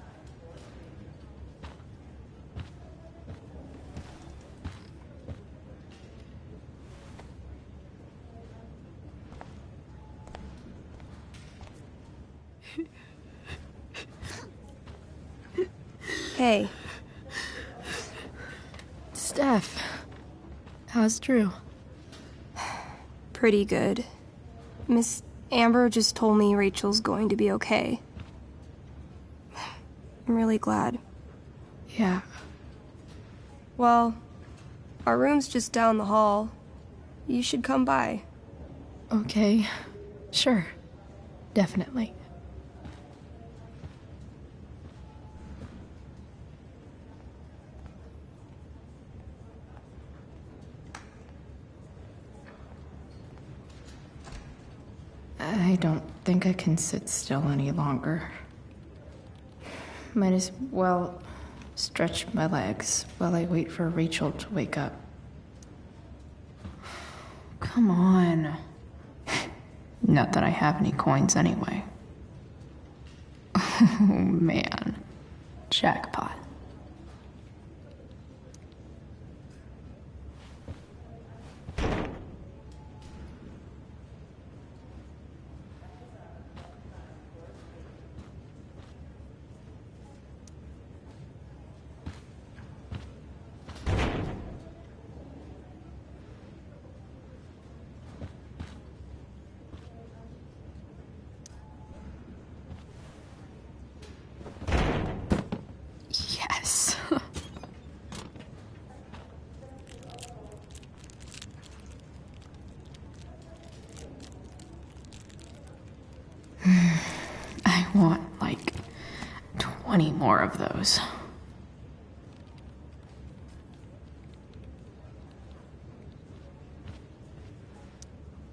Hey. Steph. How's Drew? Pretty good. Miss Amber just told me Rachel's going to be okay. I'm really glad. Yeah. Well, our room's just down the hall. You should come by. Okay. Sure. Definitely. I don't think I can sit still any longer. Might as well stretch my legs while I wait for Rachel to wake up. Come on. Not that I have any coins anyway. Oh man. Jackpot. Yes. I want like 20 more of those.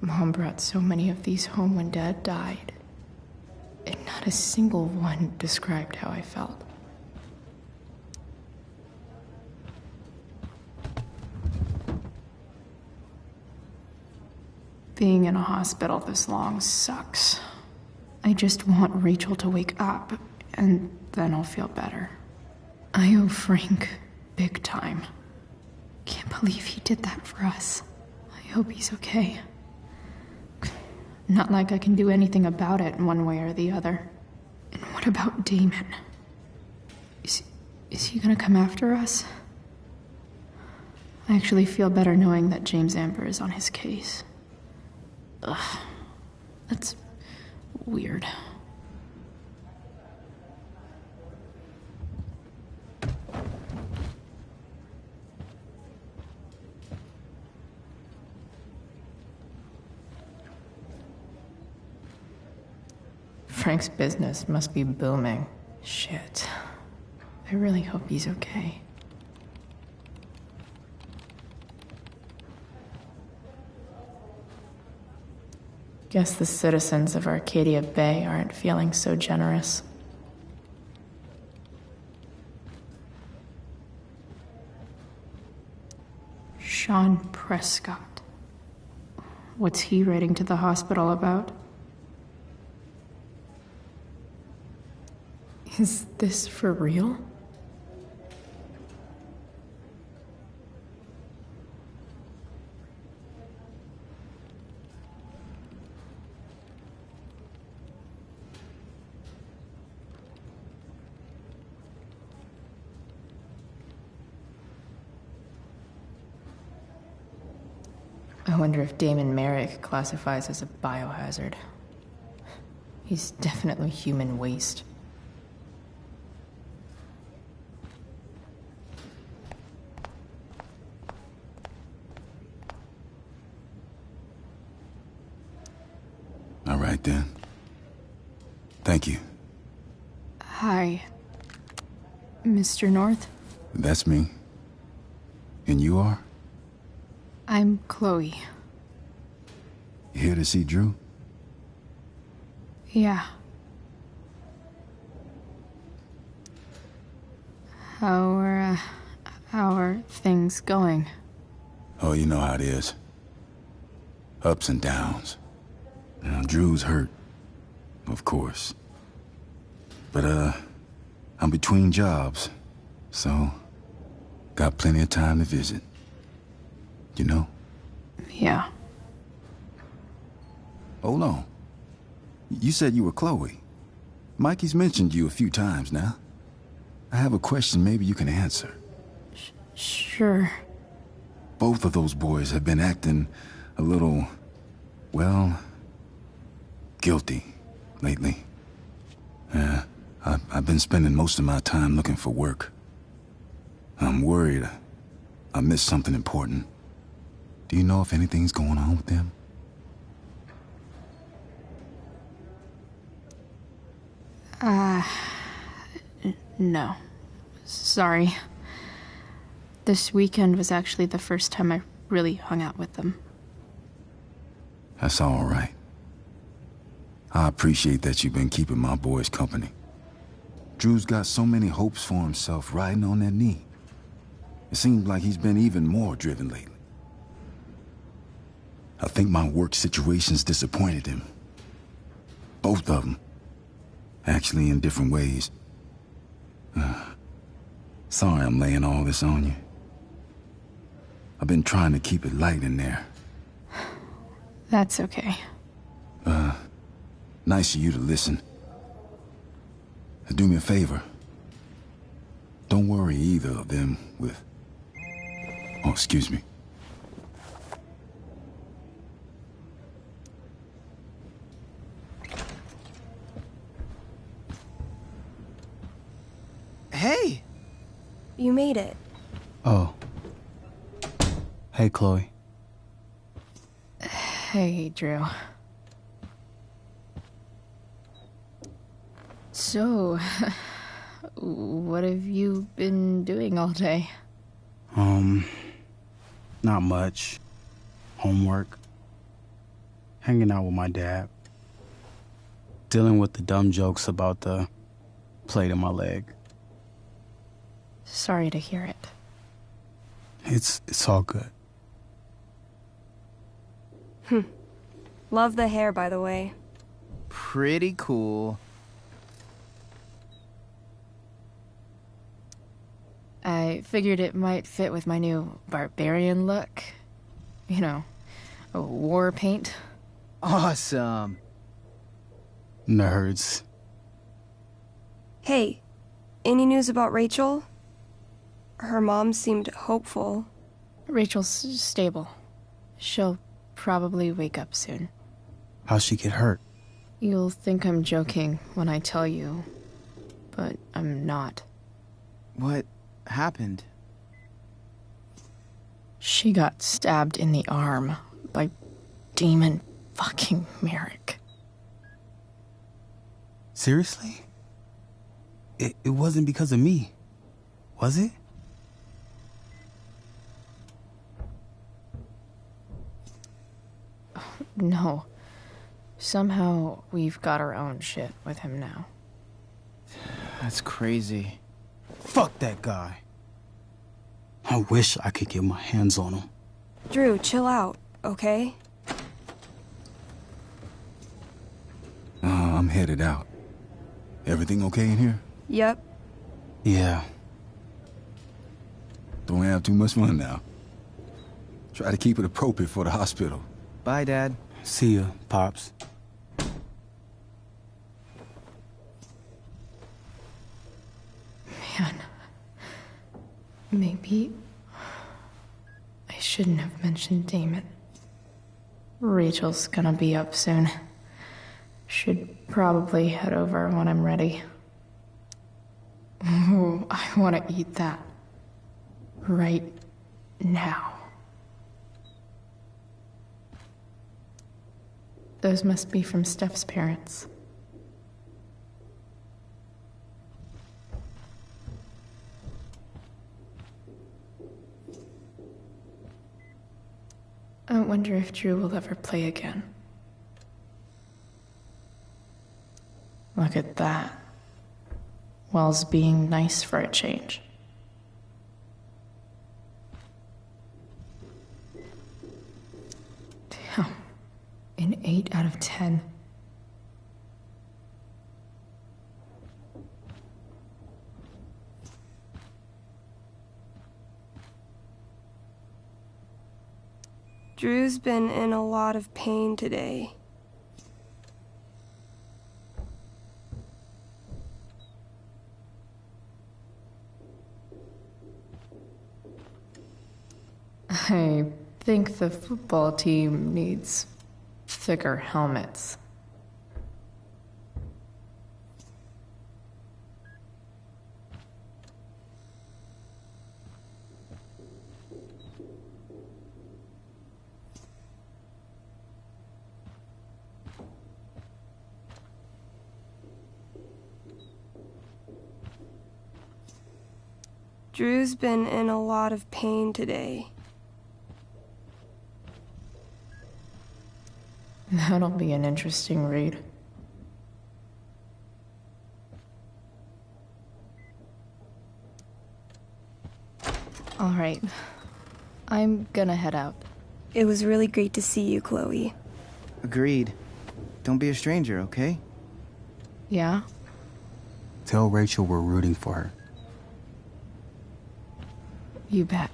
Mom brought so many of these home when Dad died, and not a single one described how I felt. Being in a hospital this long sucks. I just want Rachel to wake up, and then I'll feel better. I owe Frank big time. Can't believe he did that for us. I hope he's okay. Not like I can do anything about it in one way or the other. And what about Damon? Is he gonna come after us? I actually feel better knowing that James Amber is on his case. Ugh. That's weird. Frank's business must be booming. Shit. I really hope he's okay. Guess the citizens of Arcadia Bay aren't feeling so generous. Sean Prescott. What's he writing to the hospital about? Is this for real? I wonder if Damon Merrick classifies as a biohazard. He's definitely human waste. All right, then. Thank you. Hi, Mr. North. That's me. And you are? I'm Chloe. You here to see Drew? Yeah. How are things going? Oh, you know how it is. Ups and downs. Now, Drew's hurt, of course. But, I'm between jobs, so got plenty of time to visit. You know? Yeah. Hold on. You said you were Chloe. Mikey's mentioned you a few times now. I have a question maybe you can answer. Sure. Both of those boys have been acting a little, well, guilty lately. I've been spending most of my time looking for work. I'm worried I missed something important. Do you know if anything's going on with them? No. Sorry. This weekend was actually the first time I really hung out with them. That's all right. I appreciate that you've been keeping my boys company. Drew's got so many hopes for himself riding on that knee. It seems like he's been even more driven lately. I think my work situation's disappointed him. Both of them. Actually, in different ways. Sorry I'm laying all this on you. I've been trying to keep it light in there. That's okay. Nice of you to listen. Do me a favor. Don't worry either of them with... Oh, excuse me. Hey! You made it. Oh. Hey, Chloe. Hey, Drew. So, what have you been doing all day? Not much. Homework. Hanging out with my dad. Dealing with the dumb jokes about the plate in my leg. Sorry to hear it. It's all good. Love the hair, by the way. Pretty cool. I figured it might fit with my new barbarian look. You know, war paint. Awesome. Nerds. Hey, any news about Rachel? Her mom seemed hopeful. Rachel's stable. She'll probably wake up soon. How'd she get hurt? You'll think I'm joking when I tell you, but I'm not. What happened? She got stabbed in the arm by Demon fucking Merrick. Seriously? It wasn't because of me, was it? No. Somehow we've got our own shit with him now. That's crazy. Fuck that guy. I wish I could get my hands on him. Drew, chill out, okay? I'm headed out. Everything okay in here? Yep. Yeah. Don't have too much fun now. Try to keep it appropriate for the hospital. Bye, Dad. See ya, Pops. Man. Maybe I shouldn't have mentioned Damon. Rachel's gonna be up soon. Should probably head over when I'm ready. Ooh, I want to eat that. Right now. Those must be from Steph's parents. I wonder if Drew will ever play again. Look at that. Wells being nice for a change. Damn. An 8 out of 10. Drew's been in a lot of pain today. I think the football team needs thicker helmets. Drew's been in a lot of pain today. That'll be an interesting read. All right. I'm gonna head out. It was really great to see you, Chloe. Agreed. Don't be a stranger, okay? Yeah? Tell Rachel we're rooting for her. You bet.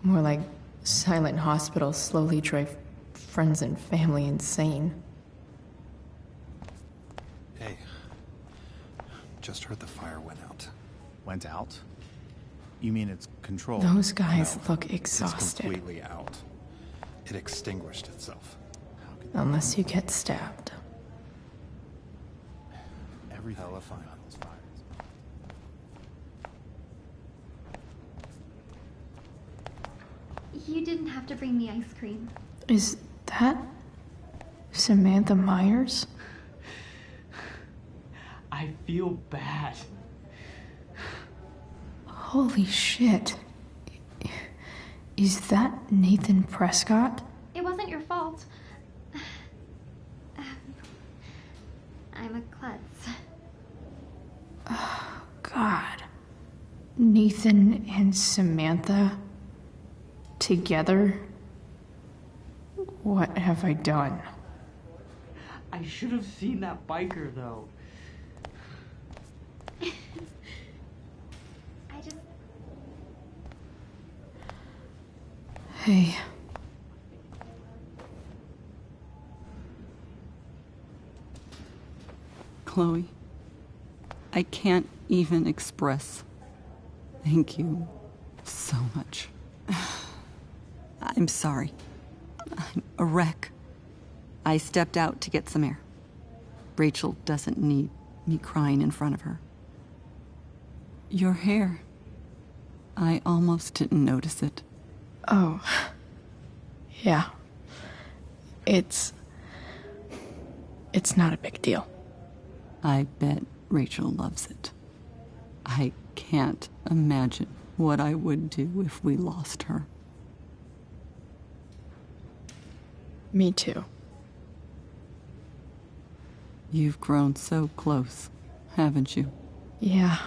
More like silent hospitals slowly drive friends and family insane. Hey, just heard the fire went out. Went out? You mean it's controlled? Those guys No, look exhausted. It's completely out. It extinguished itself. Unless you get stabbed. Every hella fine on those fires. You didn't have to bring me ice cream. Is that Samantha Myers? I feel bad. Holy shit. Is that Nathan Prescott? It wasn't your fault. I'm a klutz. Oh, God. Nathan and Samantha together? What have I done? I should have seen that biker, though. I just... Hey. Chloe, I can't even express thank you so much. I'm sorry. I'm a wreck. I stepped out to get some air. Rachel doesn't need me crying in front of her. Your hair. I almost didn't notice it. Oh. Yeah. It's not a big deal. I bet Rachel loves it. I can't imagine what I would do if we lost her. Me too. You've grown so close, haven't you? Yeah.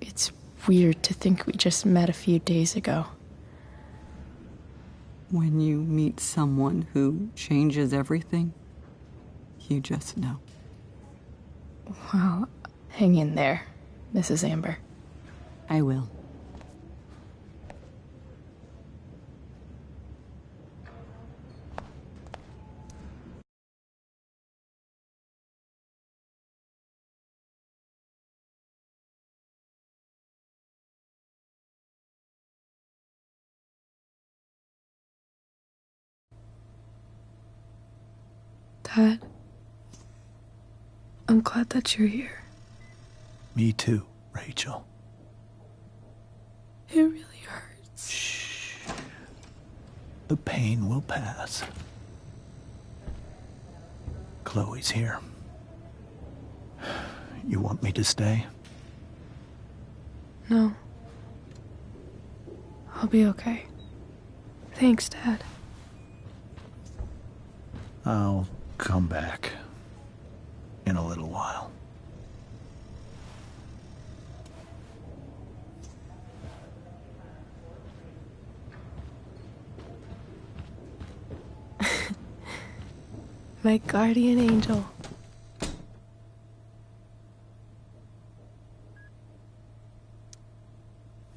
It's weird to think we just met a few days ago. When you meet someone who changes everything, you just know. Well, hang in there, Mrs. Amber. I will. Dad, I'm glad that you're here. Me too, Rachel. It really hurts. Shh. The pain will pass. Chloe's here. You want me to stay? No. I'll be okay. Thanks, Dad. I'll come back in a little while. My guardian angel.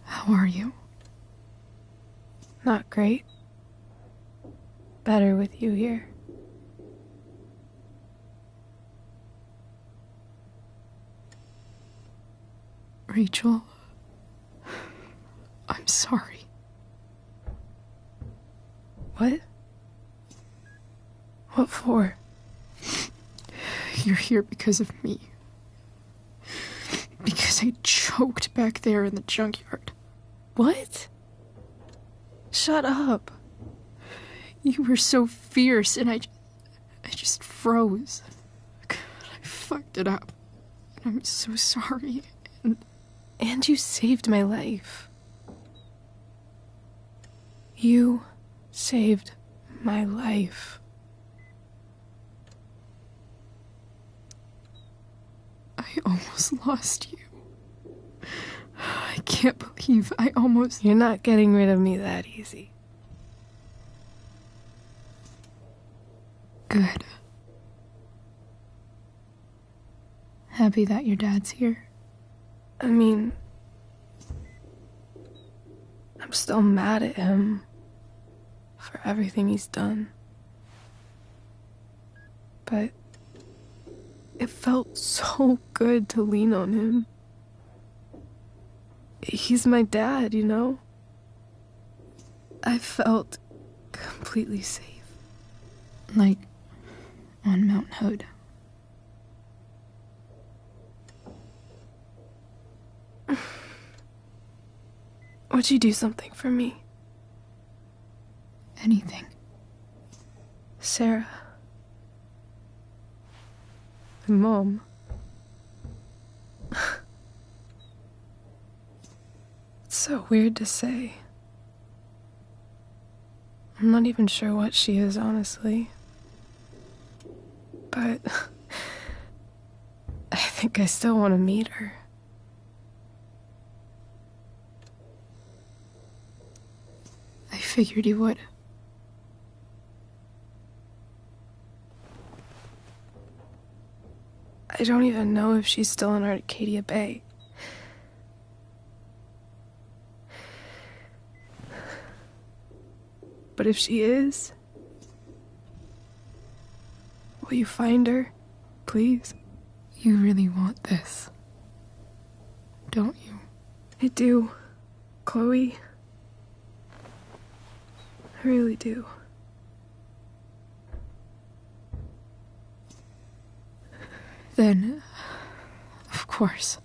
How are you? Not great. Better with you here. Rachel, I'm sorry. What? What for? You're here because of me. Because I choked back there in the junkyard. What? Shut up. You were so fierce and I just froze. I fucked it up. And I'm so sorry. And you saved my life. You saved my life. I almost lost you. I can't believe I almost... You're not getting rid of me that easy. Good. Happy that your dad's here? I mean, I'm still mad at him for everything he's done. But it felt so good to lean on him. He's my dad, you know? I felt completely safe. Like on Mount Hood. Would you do something for me? Anything. Sarah. My mom. It's so weird to say. I'm not even sure what she is, honestly. But I think I still want to meet her. I figured you would. I I don't even know if she's still in Arcadia Bay. But if she is, will you find her, please? You really want this, don't you? I do, Chloe. I really do. Then, of course.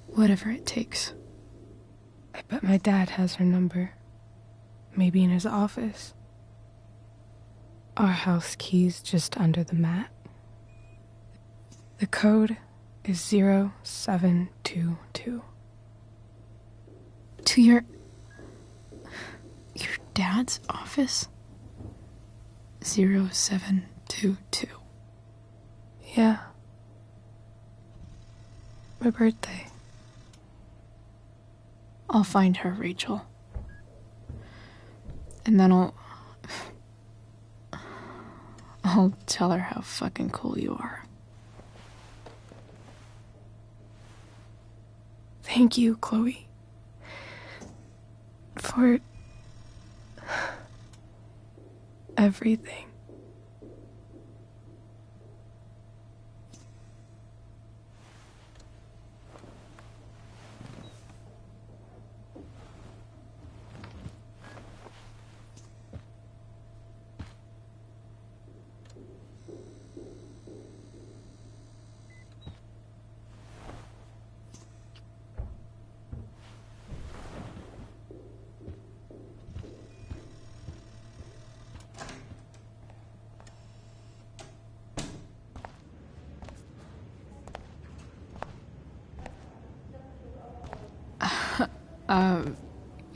Whatever it takes. I bet my dad has her number. Maybe in his office. Our house key's just under the mat. The code is 0722. To your dad's office? 0722. Yeah. My birthday. I'll find her, Rachel. And then I'll tell her how fucking cool you are. Thank you, Chloe. For everything.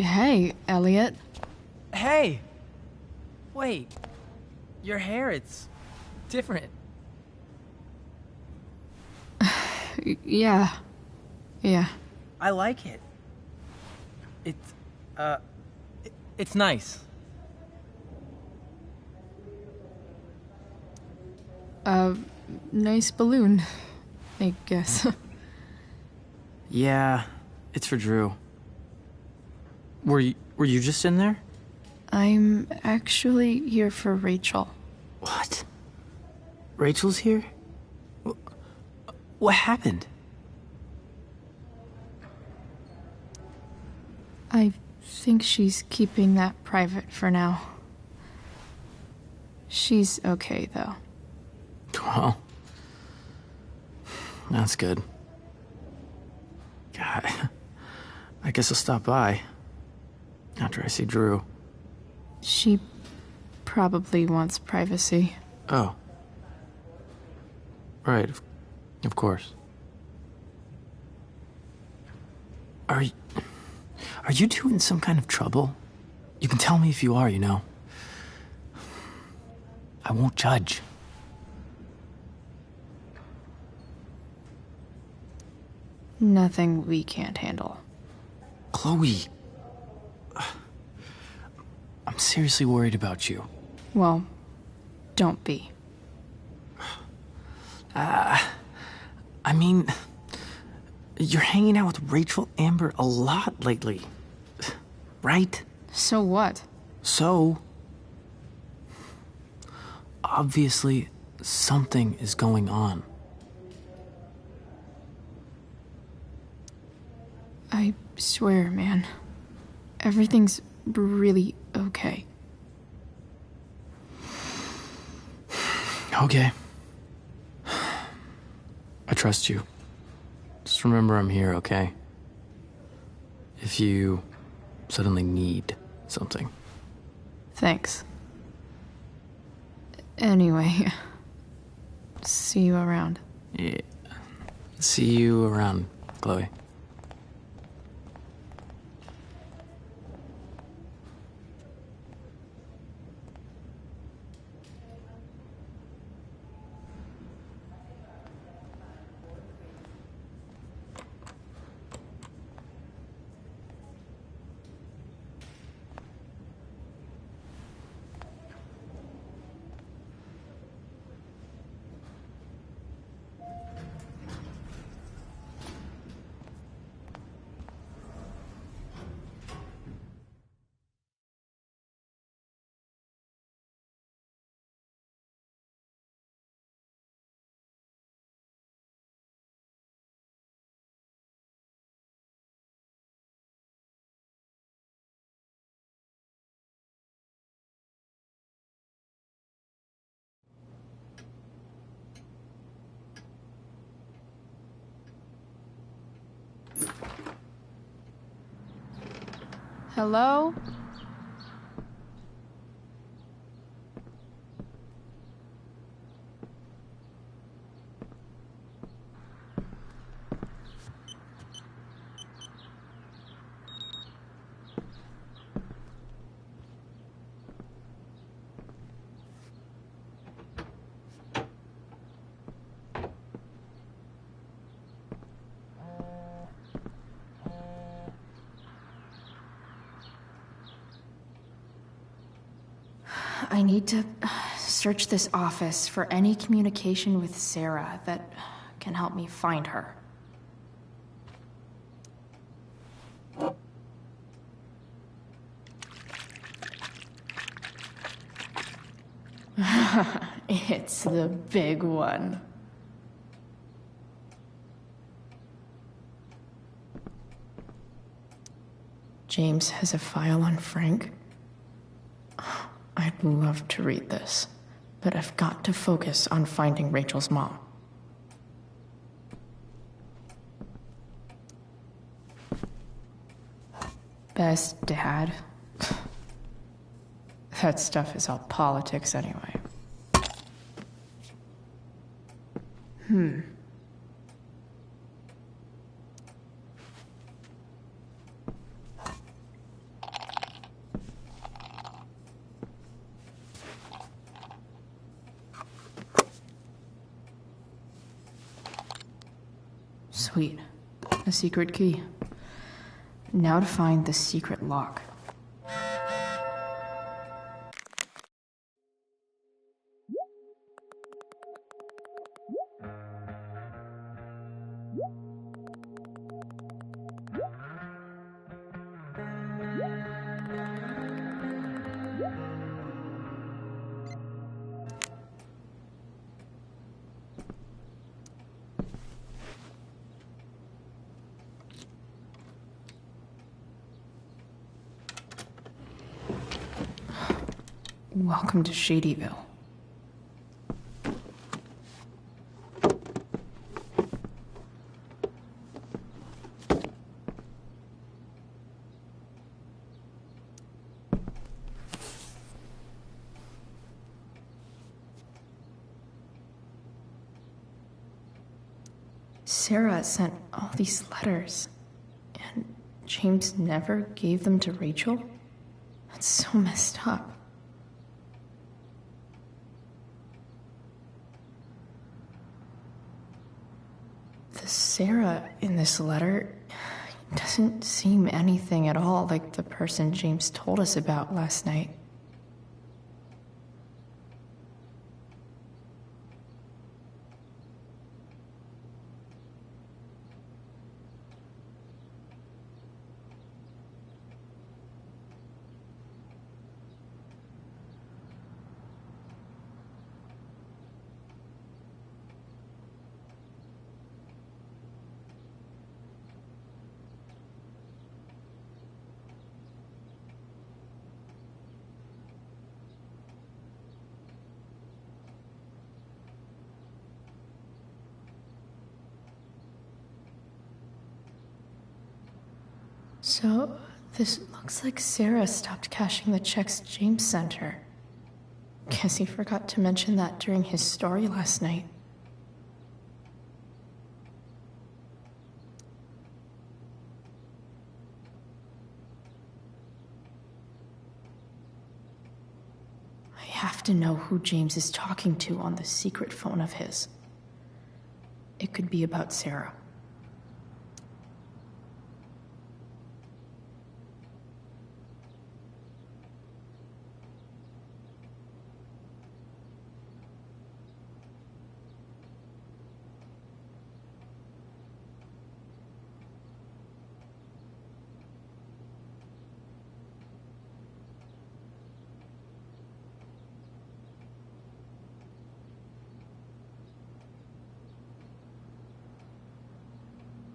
Hey, Elliot. Hey! Wait. Your hair, it's different. Yeah. I like it. It's nice. Nice balloon, I guess. Yeah, it's for Drew. Were you just in there? I'm actually here for Rachel. What? Rachel's here? What happened? I think she's keeping that private for now. She's okay, though. Well, that's good. God, I guess I'll stop by after I see Drew. She probably wants privacy. Oh. Right, of course. Are you two in some kind of trouble? You can tell me if you are, you know. I won't judge. Nothing we can't handle. Chloe. I'm seriously worried about you. Well, don't be. I mean, you're hanging out with Rachel Amber a lot lately, right? So what? So, obviously, something is going on. I swear, man. Everything's really okay. Okay. I trust you. Just remember I'm here, okay? If you suddenly need something. Thanks. Anyway, see you around. Yeah. See you around, Chloe. Hello? I need to search this office for any communication with Sarah that can help me find her. It's the big one. James has a file on Frank. I'd love to read this, but I've got to focus on finding Rachel's mom. Best dad? That stuff is all politics anyway. Sweet. A secret key. Now to find the secret lock. Welcome to Shadyville. Sarah sent all these letters, and James never gave them to Rachel? That's so messed up. The Sarah in this letter doesn't seem anything at all like the person James told us about last night. So, this looks like Sarah stopped cashing the checks James sent her. Guess he forgot to mention that during his story last night. I have to know who James is talking to on the secret phone of his. It could be about Sarah.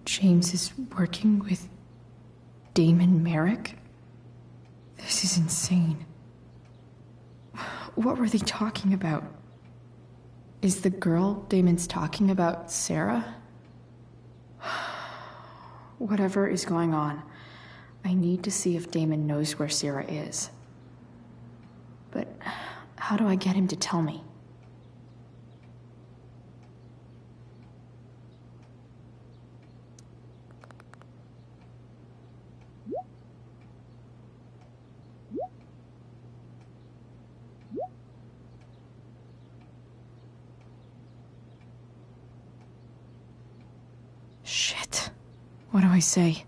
James is working with Damon Merrick? This is insane. What were they talking about? Is the girl Damon's talking about Sarah? Whatever is going on, I need to see if Damon knows where Sarah is. But how do I get him to tell me? Shit. What do I say?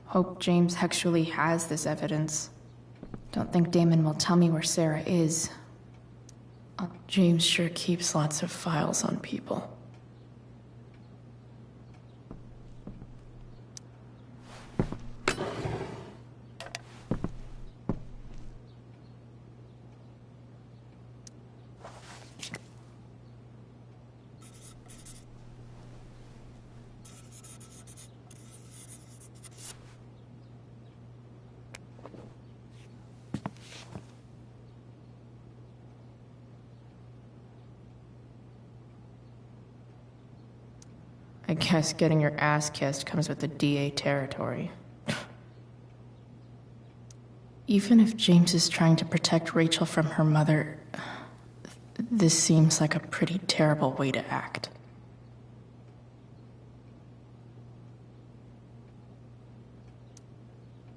Hope James actually has this evidence. Don't think Damon will tell me where Sarah is. James sure keeps lots of files on people. I guess getting your ass kissed comes with the DA territory. Even if James is trying to protect Rachel from her mother, this seems like a pretty terrible way to act.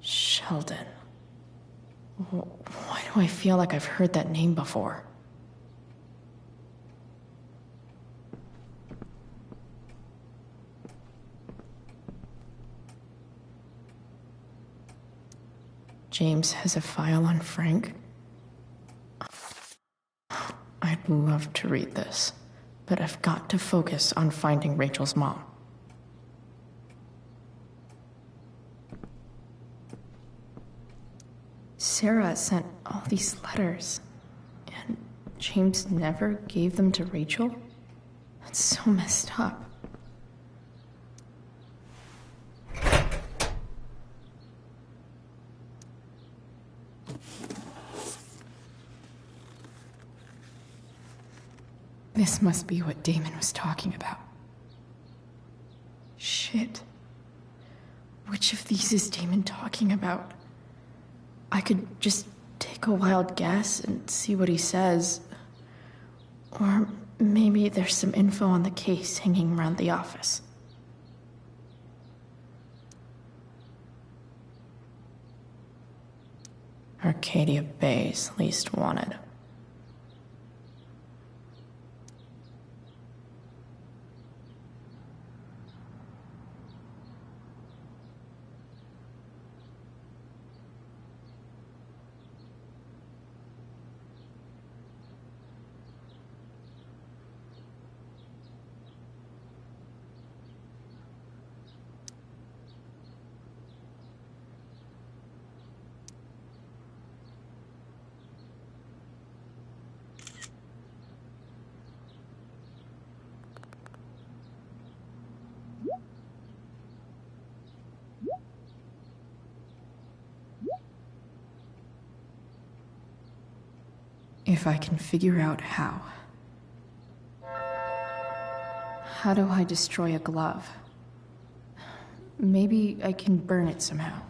Sheldon. Why do I feel like I've heard that name before? James has a file on Frank? I'd love to read this, but I've got to focus on finding Rachel's mom. Sarah sent all these letters, and James never gave them to Rachel? That's so messed up. This must be what Damon was talking about. Shit. Which of these is Damon talking about? I could just take a wild guess and see what he says. Or maybe there's some info on the case hanging around the office. Arcadia Bay's least wanted. If I can figure out how. How do I destroy a glove? Maybe I can burn it somehow.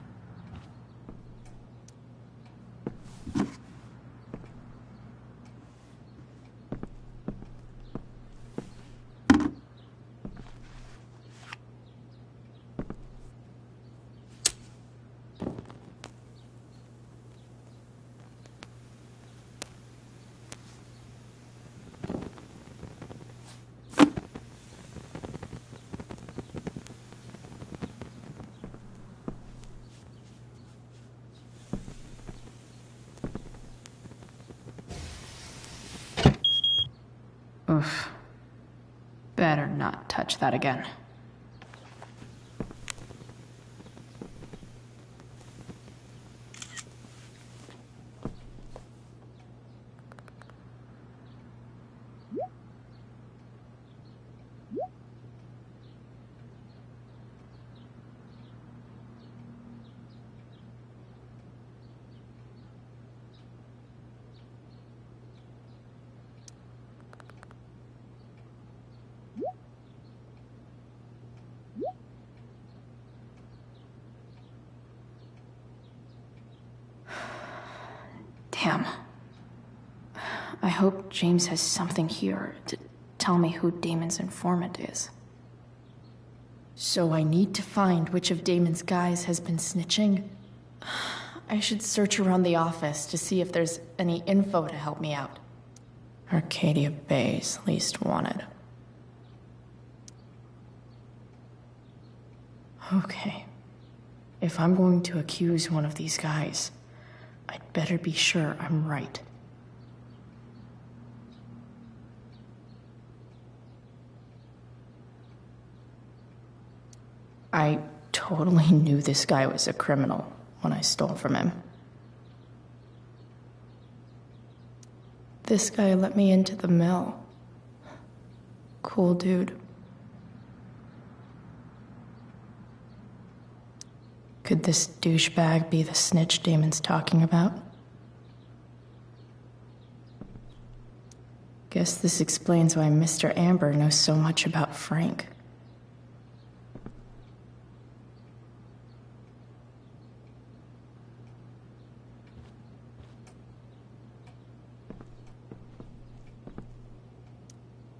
Oof. Better not touch that again. Damn. I hope James has something here to tell me who Damon's informant is. So I need to find which of Damon's guys has been snitching. I should search around the office to see if there's any info to help me out. Arcadia Bay's least wanted. Okay. If I'm going to accuse one of these guys, I'd better be sure I'm right. I totally knew this guy was a criminal when I stole from him. This guy let me into the mill. Cool dude. Could this douchebag be the snitch Damon's talking about? Guess this explains why Mr. Amber knows so much about Frank.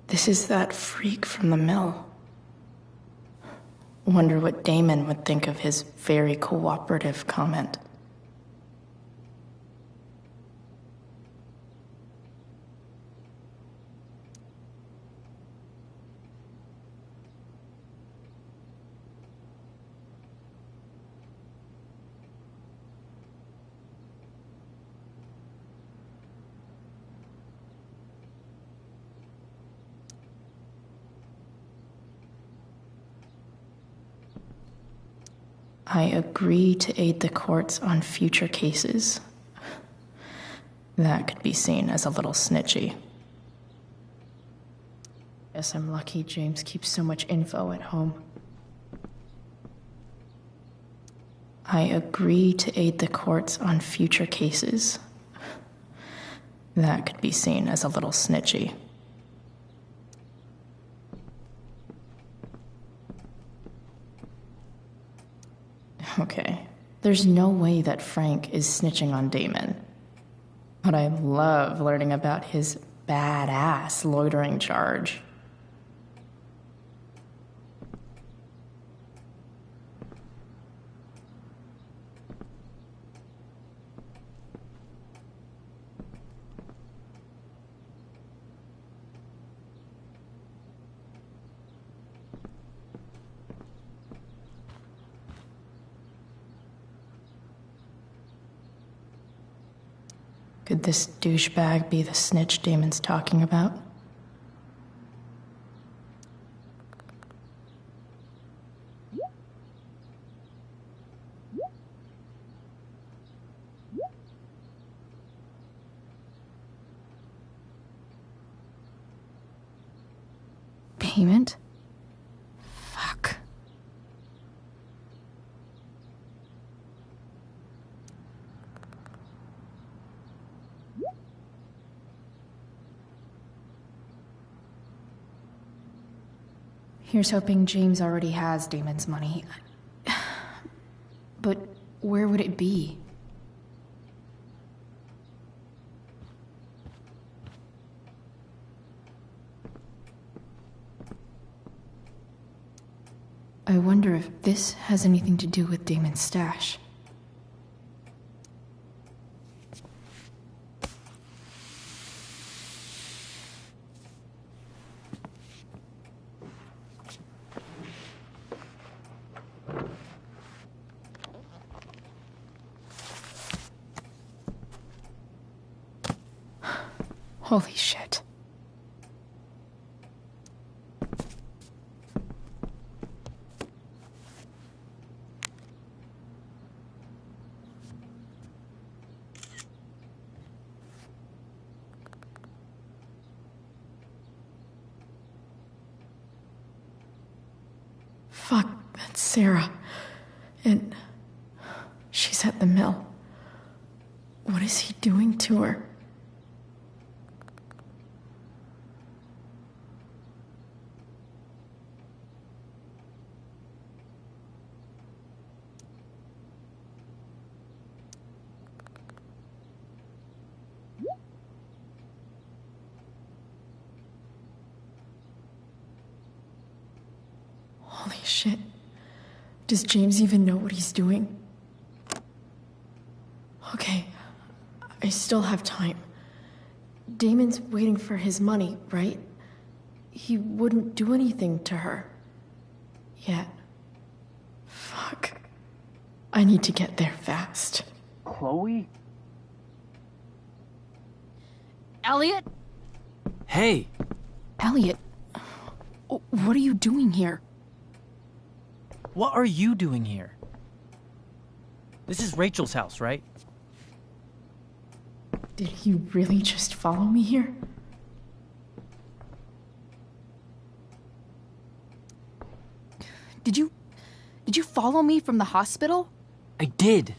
This is that freak from the mill. Wonder what Damon would think of his very cooperative comment. I agree to aid the courts on future cases. That could be seen as a little snitchy. Guess I'm lucky James keeps so much info at home. I agree to aid the courts on future cases. That could be seen as a little snitchy. Okay, there's no way that Frank is snitching on Damon. But I love learning about his badass loitering charge. Could this douchebag be the snitch Damon's talking about? Payment? Fuck. Here's hoping James already has Damon's money. But where would it be? I wonder if this has anything to do with Damon's stash. Holy shit. Fuck, that's Sarah. And she's at the mill. What is he doing to her? Holy shit. Does James even know what he's doing? Okay, I still have time. Damon's waiting for his money, right? He wouldn't do anything to her. Yet. Fuck. I need to get there fast. Chloe? Elliot? Hey! Elliot, what are you doing here? What are you doing here? This is Rachel's house, right? Did he really just follow me here? Did you follow me from the hospital? I did.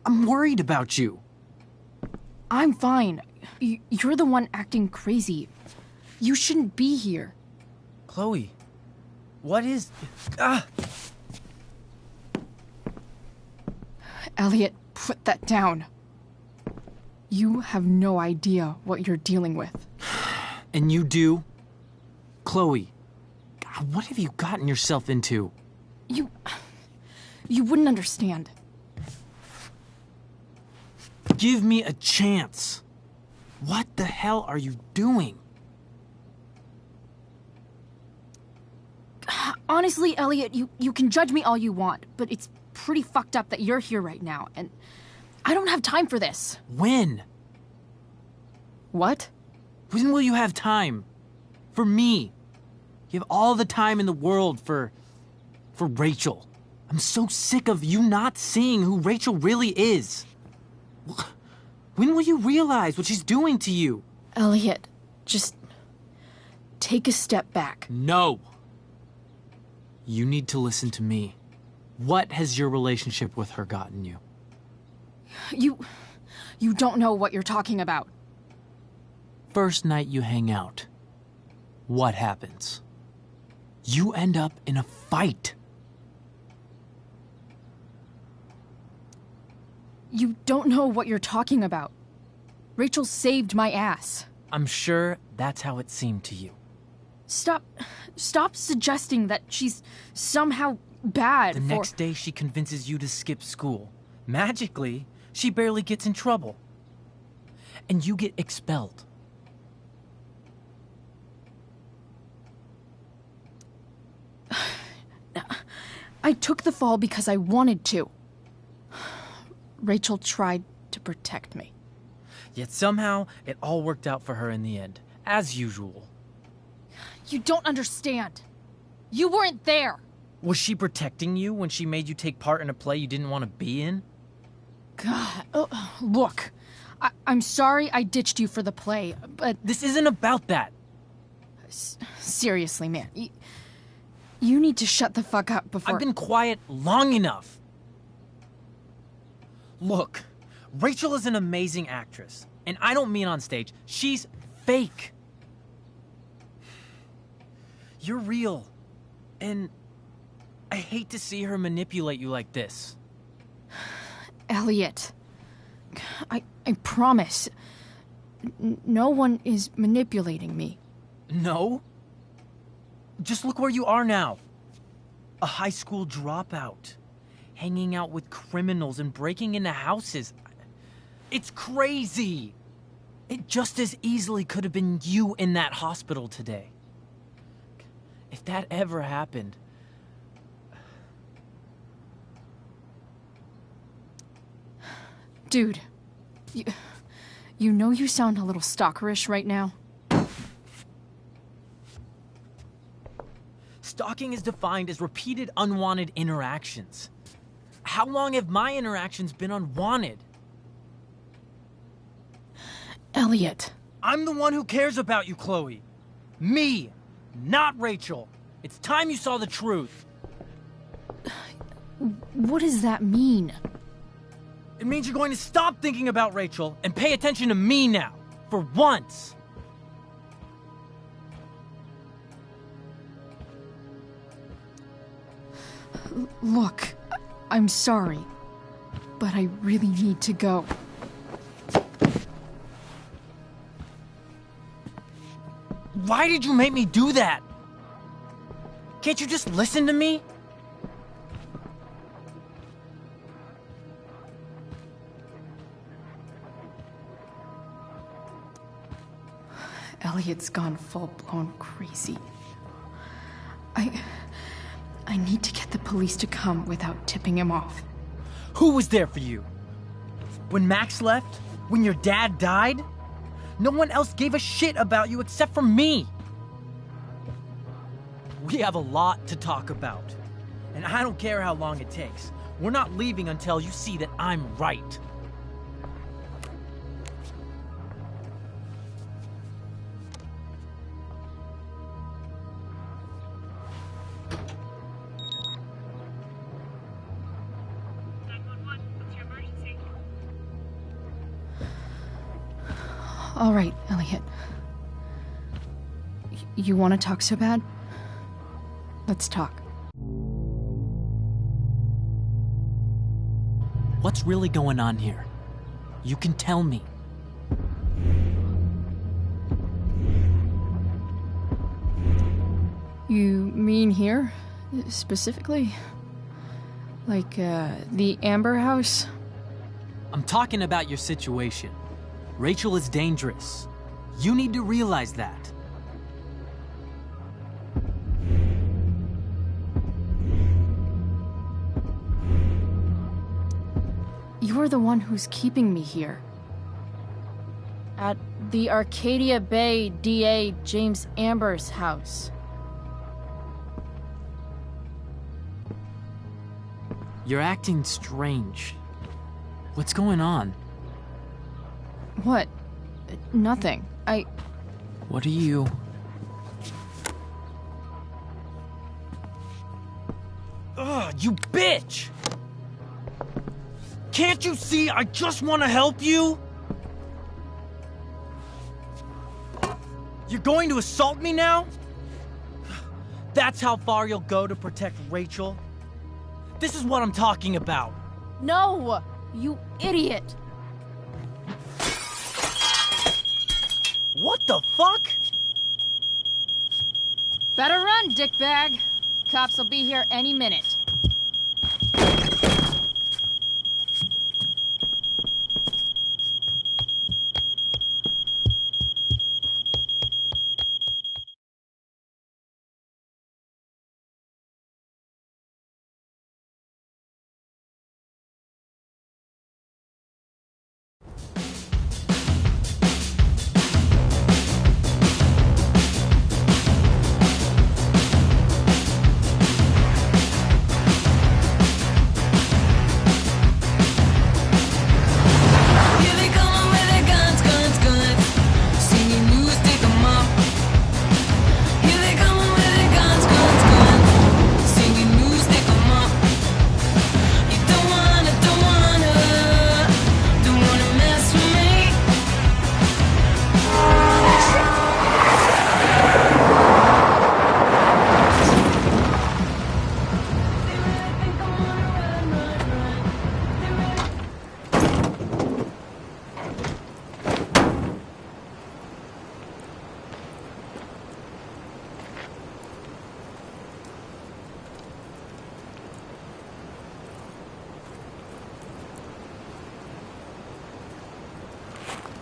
I'm worried about you. I'm fine. You're the one acting crazy. You shouldn't be here. Chloe, what is... Ah! Elliot, put that down. You have no idea what you're dealing with. And you do? Chloe, God, what have you gotten yourself into? You wouldn't understand. Give me a chance. What the hell are you doing? Honestly, Elliot, you can judge me all you want, but it's pretty fucked up that you're here right now, and I don't have time for this. When? What? When will you have time? For me. You have all the time in the world for Rachel. I'm so sick of you not seeing who Rachel really is. When will you realize what she's doing to you? Elliot, just take a step back. No. You need to listen to me. What has your relationship with her gotten you? You don't know what you're talking about. First night you hang out, what happens? You end up in a fight. You don't know what you're talking about. Rachel saved my ass. I'm sure that's how it seemed to you. Stop suggesting that she's somehow bad. The next day she convinces you to skip school. Magically, she barely gets in trouble. And you get expelled. I took the fall because I wanted to. Rachel tried to protect me. Yet somehow, it all worked out for her in the end, as usual. You don't understand. You weren't there. Was she protecting you when she made you take part in a play you didn't want to be in? God, look. I'm sorry I ditched you for the play, but... This isn't about that. Seriously, man. You need to shut the fuck up before... I've been quiet long enough. Look, Rachel is an amazing actress. And I don't mean on stage. She's fake. You're real. And I hate to see her manipulate you like this. Elliot, I promise. No one is manipulating me. No? Just look where you are now. A high school dropout. Hanging out with criminals and breaking into houses. It's crazy. It just as easily could have been you in that hospital today. If that ever happened... Dude, you know you sound a little stalkerish right now? Stalking is defined as repeated unwanted interactions. How long have my interactions been unwanted? Elliot. I'm the one who cares about you, Chloe. Me, not Rachel. It's time you saw the truth. What does that mean? It means you're going to stop thinking about Rachel and pay attention to me now. For once. Look, I'm sorry, but I really need to go. Why did you make me do that? Can't you just listen to me? Elliot's gone full-blown crazy. I need to get the police to come without tipping him off. Who was there for you? When Max left? When your dad died? No one else gave a shit about you except for me. We have a lot to talk about. And I don't care how long it takes. We're not leaving until you see that I'm right. All right, Elliot. You want to talk so bad? Let's talk. What's really going on here? You can tell me. You mean here? Specifically? Like, the Amber House? I'm talking about your situation. Rachel is dangerous. You need to realize that. You're the one who's keeping me here. At the Arcadia Bay DA James Amber's house. You're acting strange. What's going on? What? Nothing. What are you... Ugh, you bitch! Can't you see I just want to help you? You're going to assault me now? That's how far you'll go to protect Rachel? This is what I'm talking about. No! You idiot! What the fuck? Better run, dickbag. Cops will be here any minute.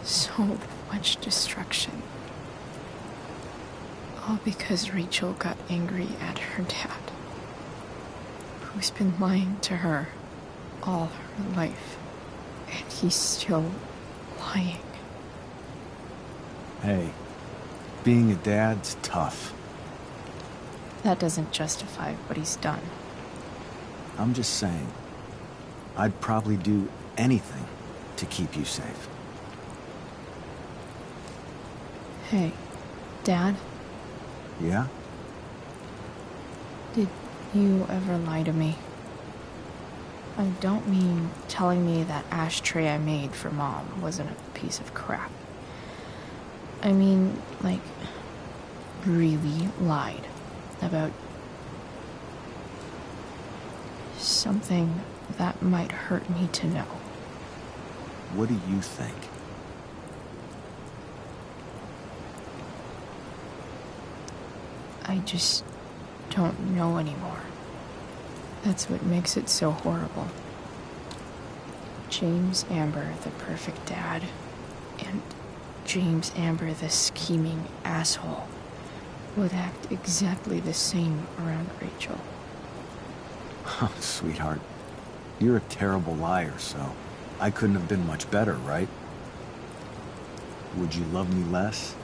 So much destruction. All because Rachel got angry at her dad, who's been lying to her all her life. And he's still lying. Hey, being a dad's tough. That doesn't justify what he's done. I'm just saying, I'd probably do anything to keep you safe. Hey, Dad? Yeah? Did you ever lie to me? I don't mean telling me that ashtray I made for Mom wasn't a piece of crap. I mean, like, really lied about something that might hurt me to know. What do you think? I just don't know anymore. That's what makes it so horrible. James Amber, the perfect dad, and James Amber, the scheming asshole, would act exactly the same around Rachel. Oh, sweetheart, you're a terrible liar, so I couldn't have been much better, right? Would you love me less?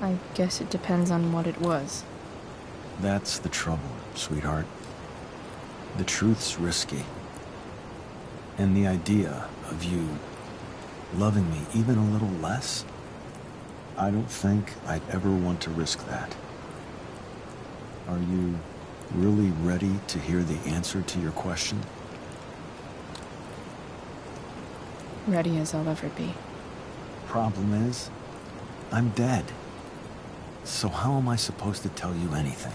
I guess it depends on what it was. That's the trouble, sweetheart. The truth's risky. And the idea of you loving me even a little less, I don't think I'd ever want to risk that. Are you really ready to hear the answer to your question? Ready as I'll ever be. Problem is, I'm dead. So how am I supposed to tell you anything?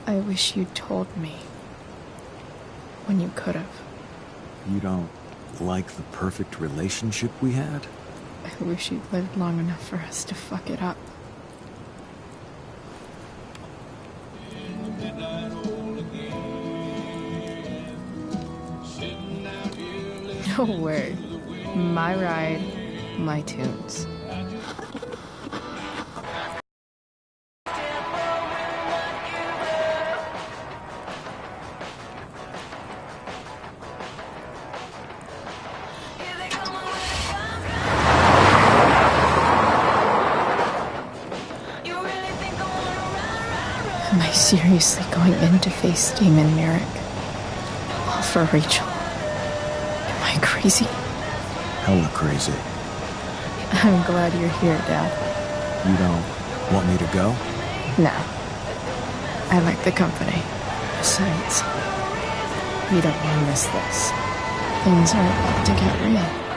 I wish you'd told me. When you could have. You don't like the perfect relationship we had? I wish you'd lived long enough for us to fuck it up. No way. My ride, my tunes. Am I seriously going in to face Damon Merrick? All for Rachel? Am I crazy? Hella crazy. I'm glad you're here, Dad. You don't want me to go? No. I like the company. Besides, we don't want to miss this. Things are about to get real.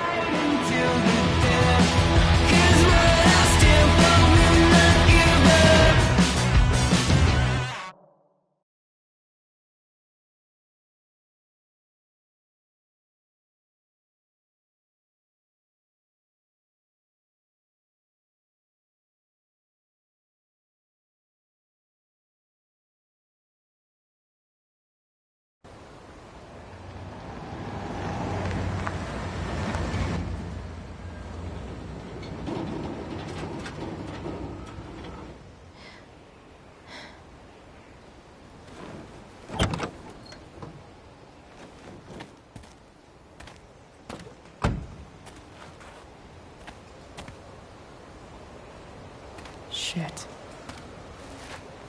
Shit.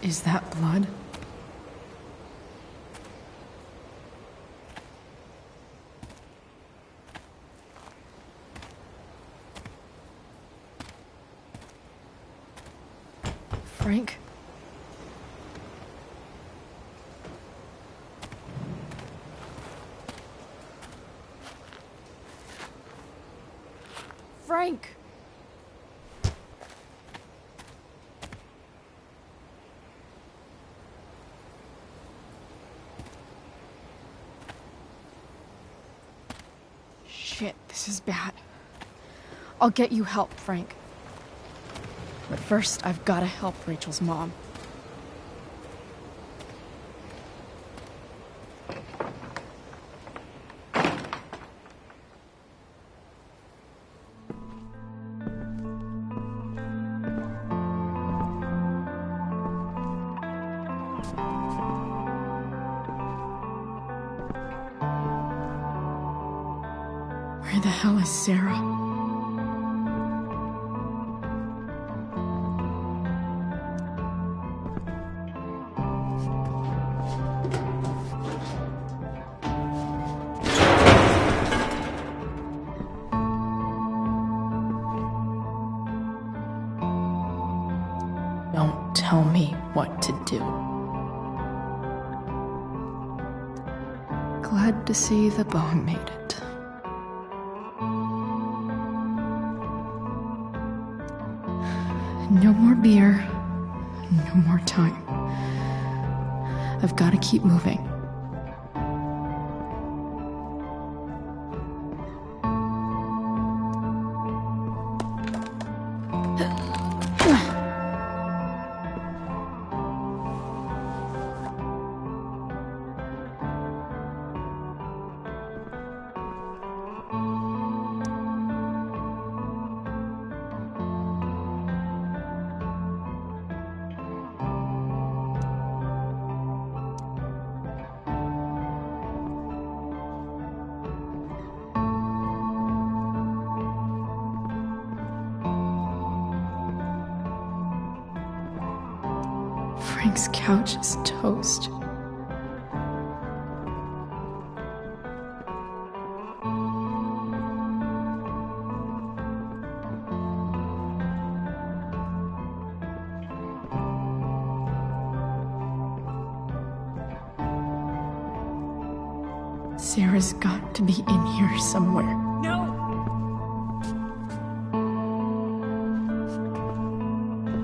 Is that blood? Frank? Frank! Shit, this is bad. I'll get you help, Frank. But first, I've gotta help Rachel's mom. Where the hell is Sarah? Don't tell me what to do. Glad to see the bone made it. No more beer. No more time. I've got to keep moving. Frank's couch is toast. Sarah's got to be in here somewhere. No!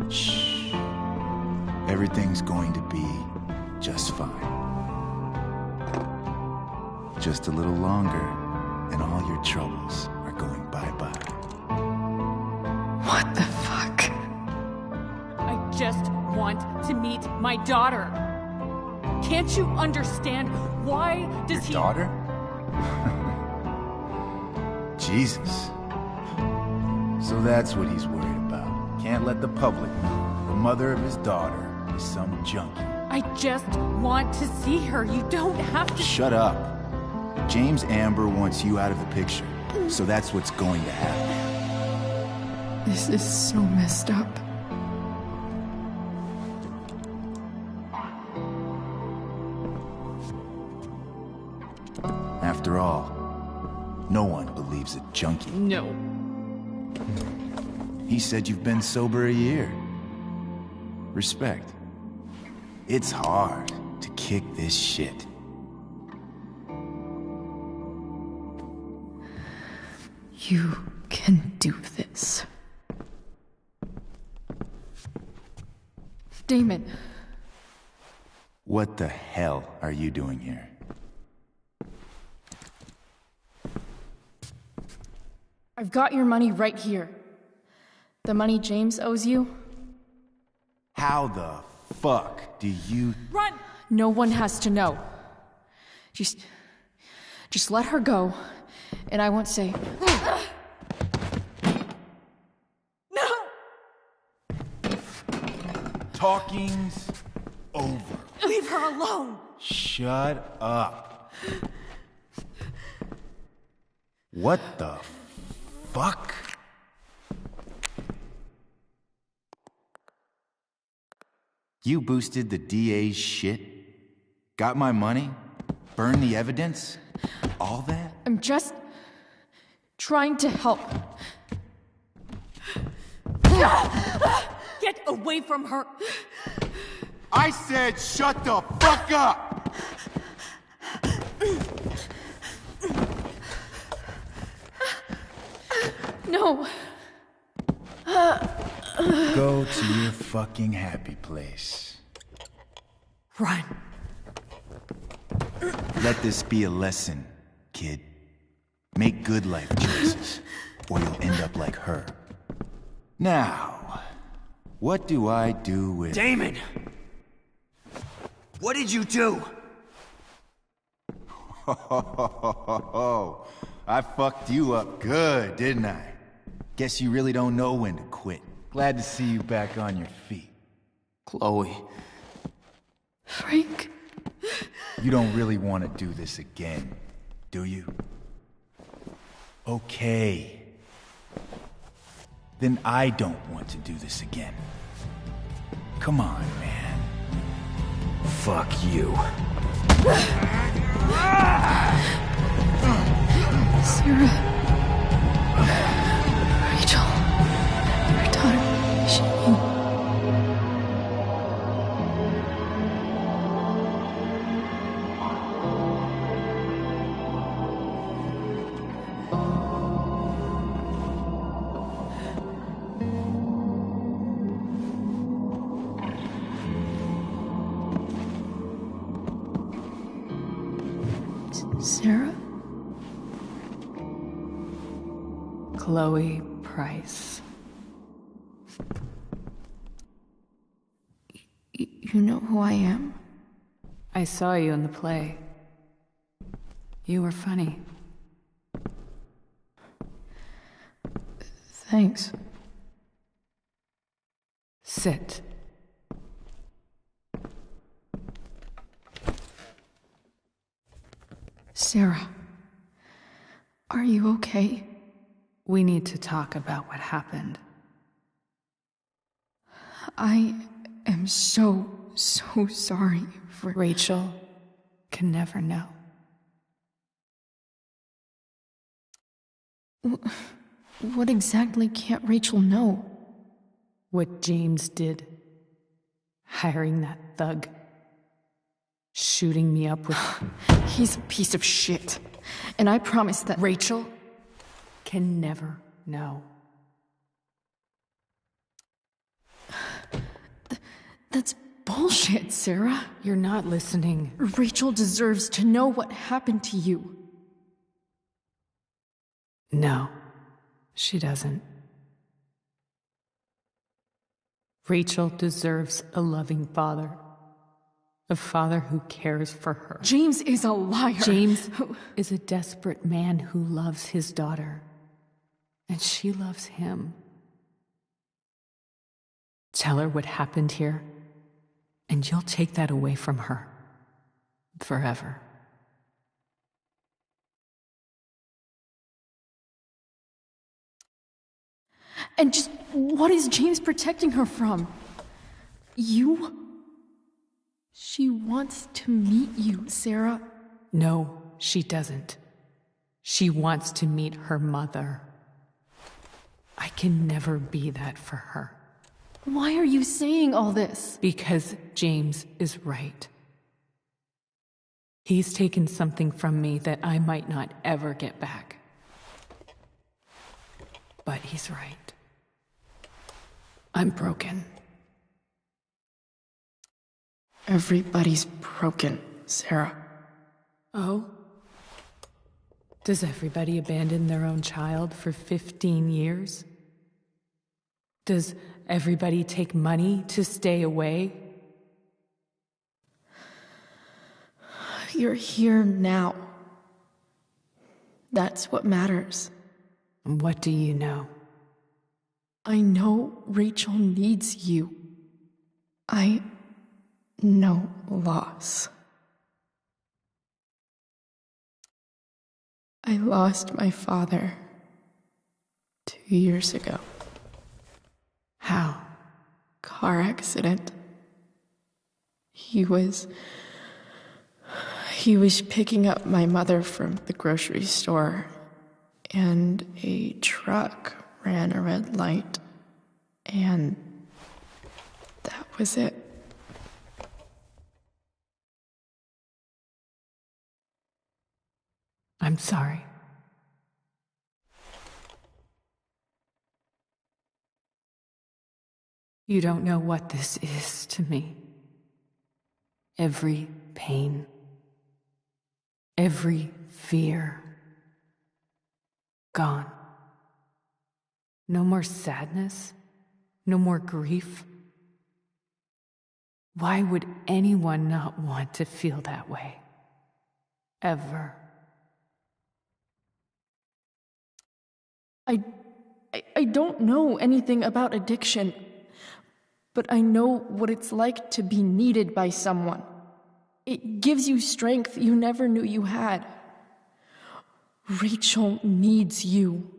Shh. Everything's going to be just fine. Just a little longer, and all your troubles are going bye-bye. What the fuck? I just want to meet my daughter. Can't you understand? Why does Your daughter? Jesus. So that's what he's worried about. Can't let the public know the mother of his daughter is some junkie. I just want to see her. You don't have to. Shut up. James Amber wants you out of the picture, so that's what's going to happen. This is so messed up. After all, no one believes a junkie. No. He said you've been sober a year. Respect. It's hard to kick this shit. You can do this. Damon. What the hell are you doing here? I've got your money right here. The money James owes you. How the fuck do you... Run! No one has to know. Just let her go, and I won't say... No! Talking's over. Leave her alone! Shut up. What the fuck? You boosted the DA's shit? Got my money? Burned the evidence? All that? I'm just trying to help. Get away from her! I said shut the fuck up! No. Go to your fucking happy place. Run. Let this be a lesson, kid. Make good life choices, or you'll end up like her. Now, what do I do with... Damon! What did you do? I fucked you up good, didn't I? Guess you really don't know when to quit. Glad to see you back on your feet. Chloe. Frank. You don't really want to do this again, do you? Okay. Then I don't want to do this again. Come on, man. Fuck you. Sarah. Rachel. Her daughter. She... Sarah? Chloe Price. You know who I am? I saw you in the play. You were funny. Thanks. Sit. Sarah, are you okay? We need to talk about what happened. I am so sorry for... Rachel can never know. What exactly can't Rachel know? What James did. Hiring that thug. Shooting me up with... He's a piece of shit. And I promise that... Rachel can never know. That's bullshit, Sarah. You're not listening. Rachel deserves to know what happened to you. No, she doesn't. Rachel deserves a loving father. A father who cares for her. James is a liar. James is a desperate man who loves his daughter. And she loves him. Tell her what happened here, and you'll take that away from her. Forever. And just what is James protecting her from? You? She wants to meet you, Sarah. No, she doesn't. She wants to meet her mother. I can never be that for her. Why are you saying all this? Because James is right. He's taken something from me that I might not ever get back. But he's right. I'm broken. Everybody's broken, Sarah. Oh? Does everybody abandon their own child for 15 years? Does everybody take money to stay away? You're here now. That's what matters. What do you know? I know Rachel needs you. I know loss. I lost my father 2 years ago. How? Car accident. He was picking up my mother from the grocery store, and a truck ran a red light, and that was it. I'm sorry. You don't know what this is to me. Every pain, every fear, gone. No more sadness, no more grief. Why would anyone not want to feel that way? Ever. I don't know anything about addiction, but I know what it's like to be needed by someone. It gives you strength you never knew you had. Rachel needs you.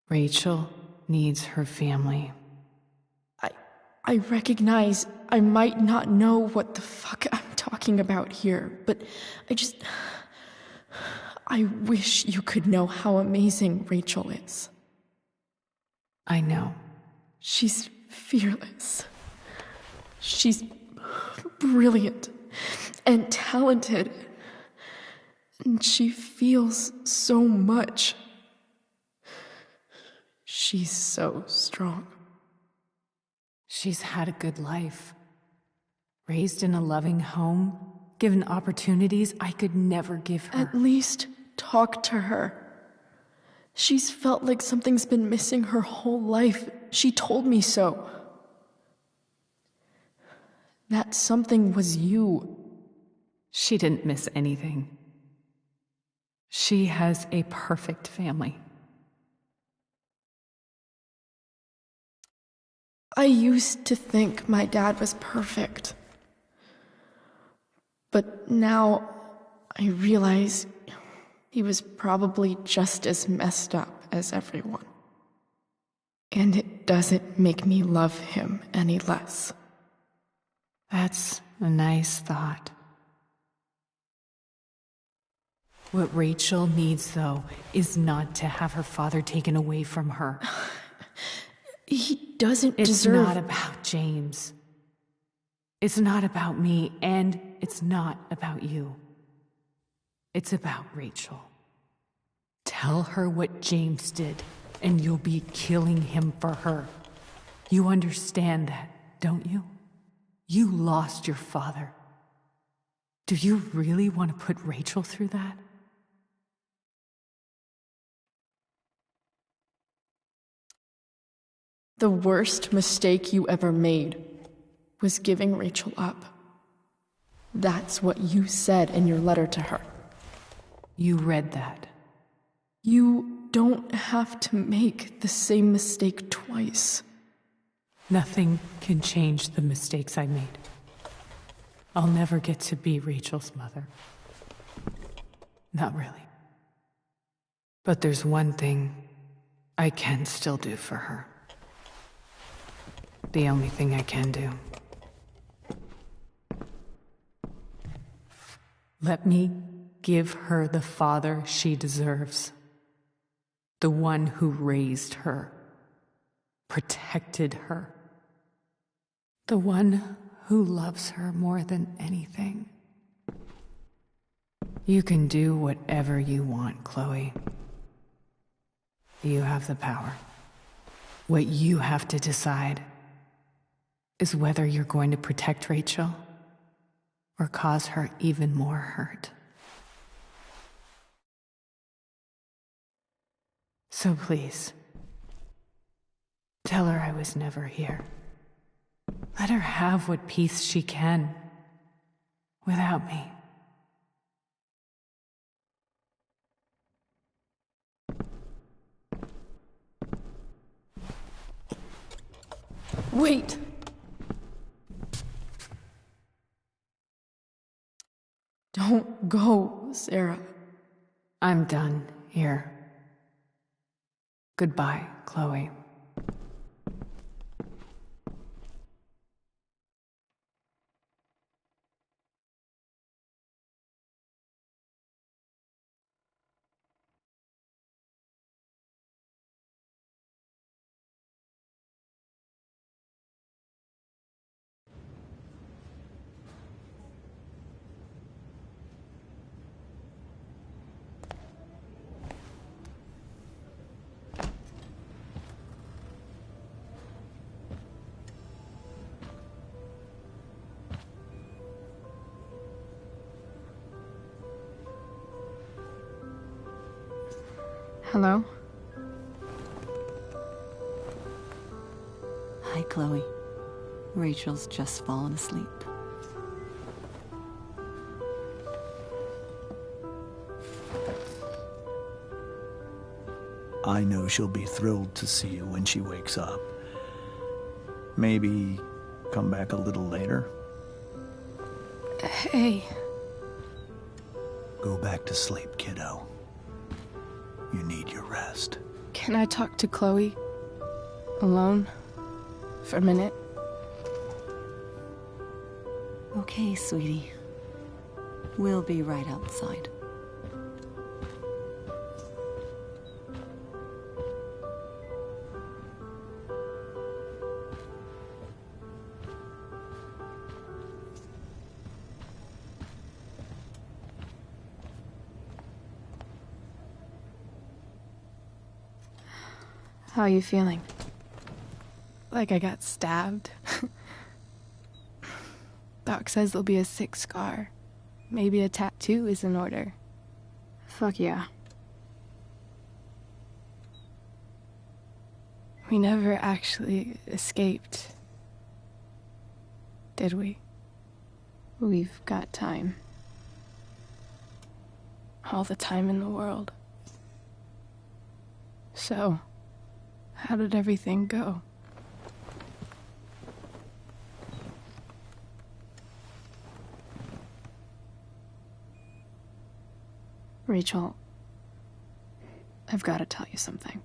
Rachel needs her family. I recognize I might not know what the fuck I'm talking about here, but I wish you could know how amazing Rachel is. I know. She's fearless. She's brilliant and talented. And she feels so much. She's so strong. She's had a good life. Raised in a loving home, Given opportunities I could never give her. At least talk to her. She's felt like something's been missing her whole life. She told me so. That something was you. She didn't miss anything. She has a perfect family. I used to think my dad was perfect. But now I realize he was probably just as messed up as everyone. And it doesn't make me love him any less. That's a nice thought. What Rachel needs, though, is not to have her father taken away from her. He doesn't It's deserve... not about James. It's not about me, and it's not about you. It's about Rachel. Tell her what James did, and you'll be killing him for her. You understand that, don't you? You lost your father. Do you really want to put Rachel through that? The worst mistake you ever made was giving Rachel up. That's what you said in your letter to her. You read that. You don't have to make the same mistake twice. Nothing can change the mistakes I made. I'll never get to be Rachel's mother. Not really. But there's one thing I can still do for her. The only thing I can do. Let me give her the father she deserves. The one who raised her, protected her. The one who loves her more than anything. You can do whatever you want, Chloe. You have the power. What you have to decide is whether you're going to protect Rachel or cause her even more hurt. So please, tell her I was never here. Let her have what peace she can without me. Wait! Don't go, Sarah. I'm done here. Goodbye, Chloe. Hello? Hi, Chloe. Rachel's just fallen asleep. I know she'll be thrilled to see you when she wakes up. Maybe come back a little later. Hey. Go back to sleep, kiddo. You need your rest. Can I talk to Chloe? Alone? For a minute? Okay, sweetie. We'll be right outside. How are you feeling? Like I got stabbed. Doc says there'll be a sick scar. maybe a tattoo is in order. Fuck yeah. We never actually escaped, did we? We've got time. All the time in the world. So, how did everything go? Rachel, I've got to tell you something.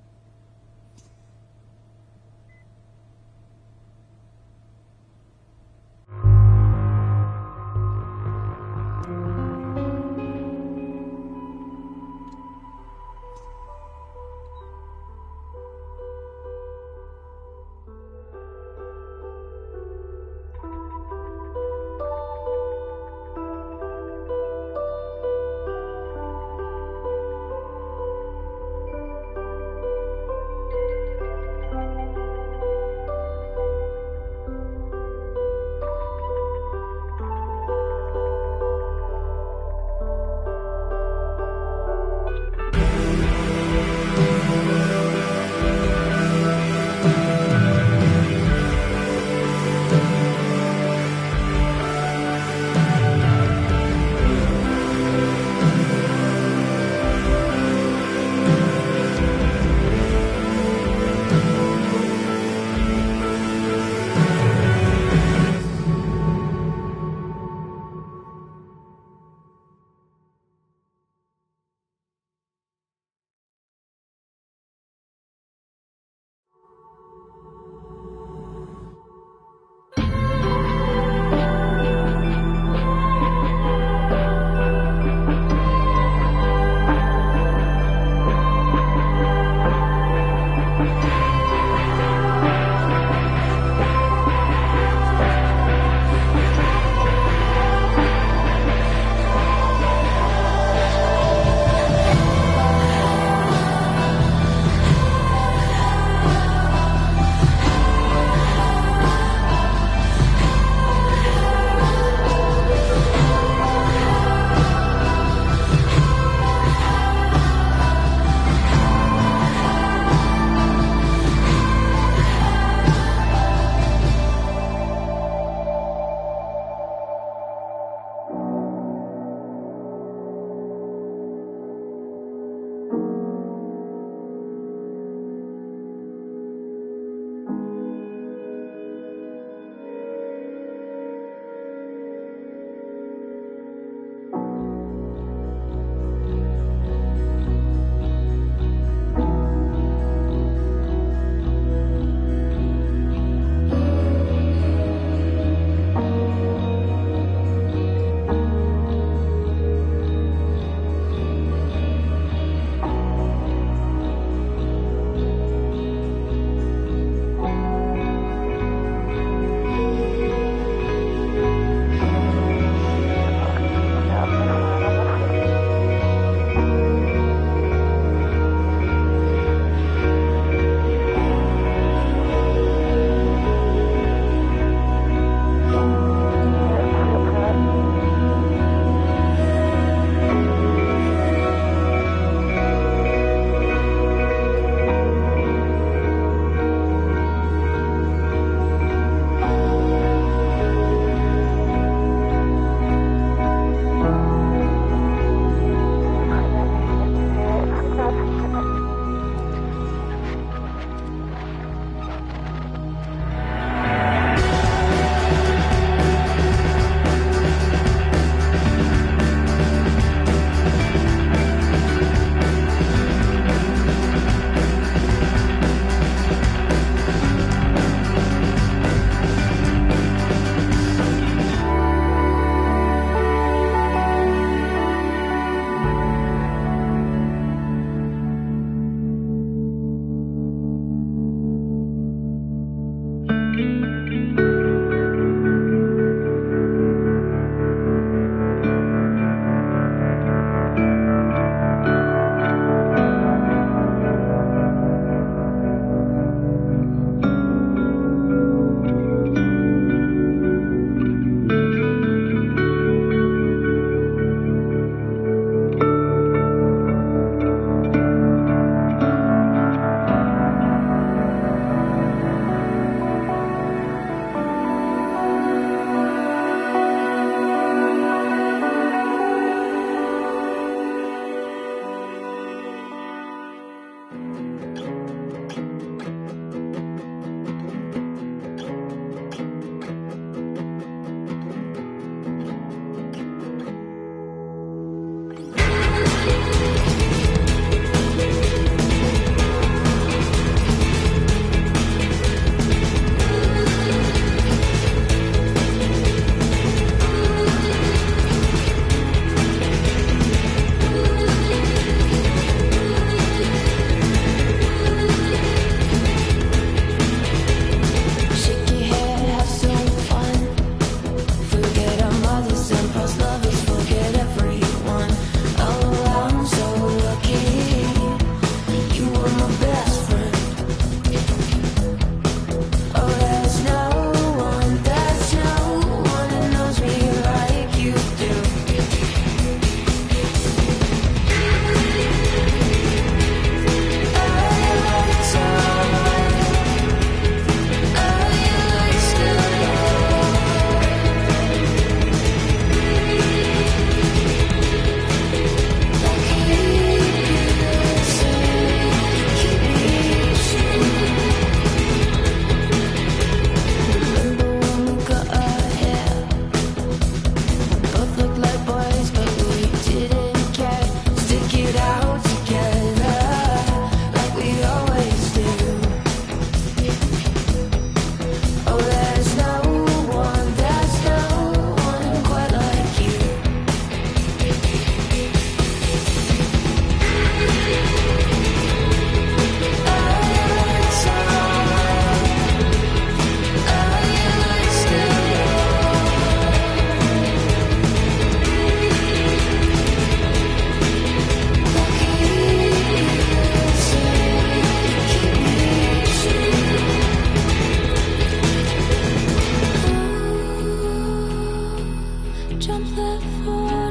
jump that far.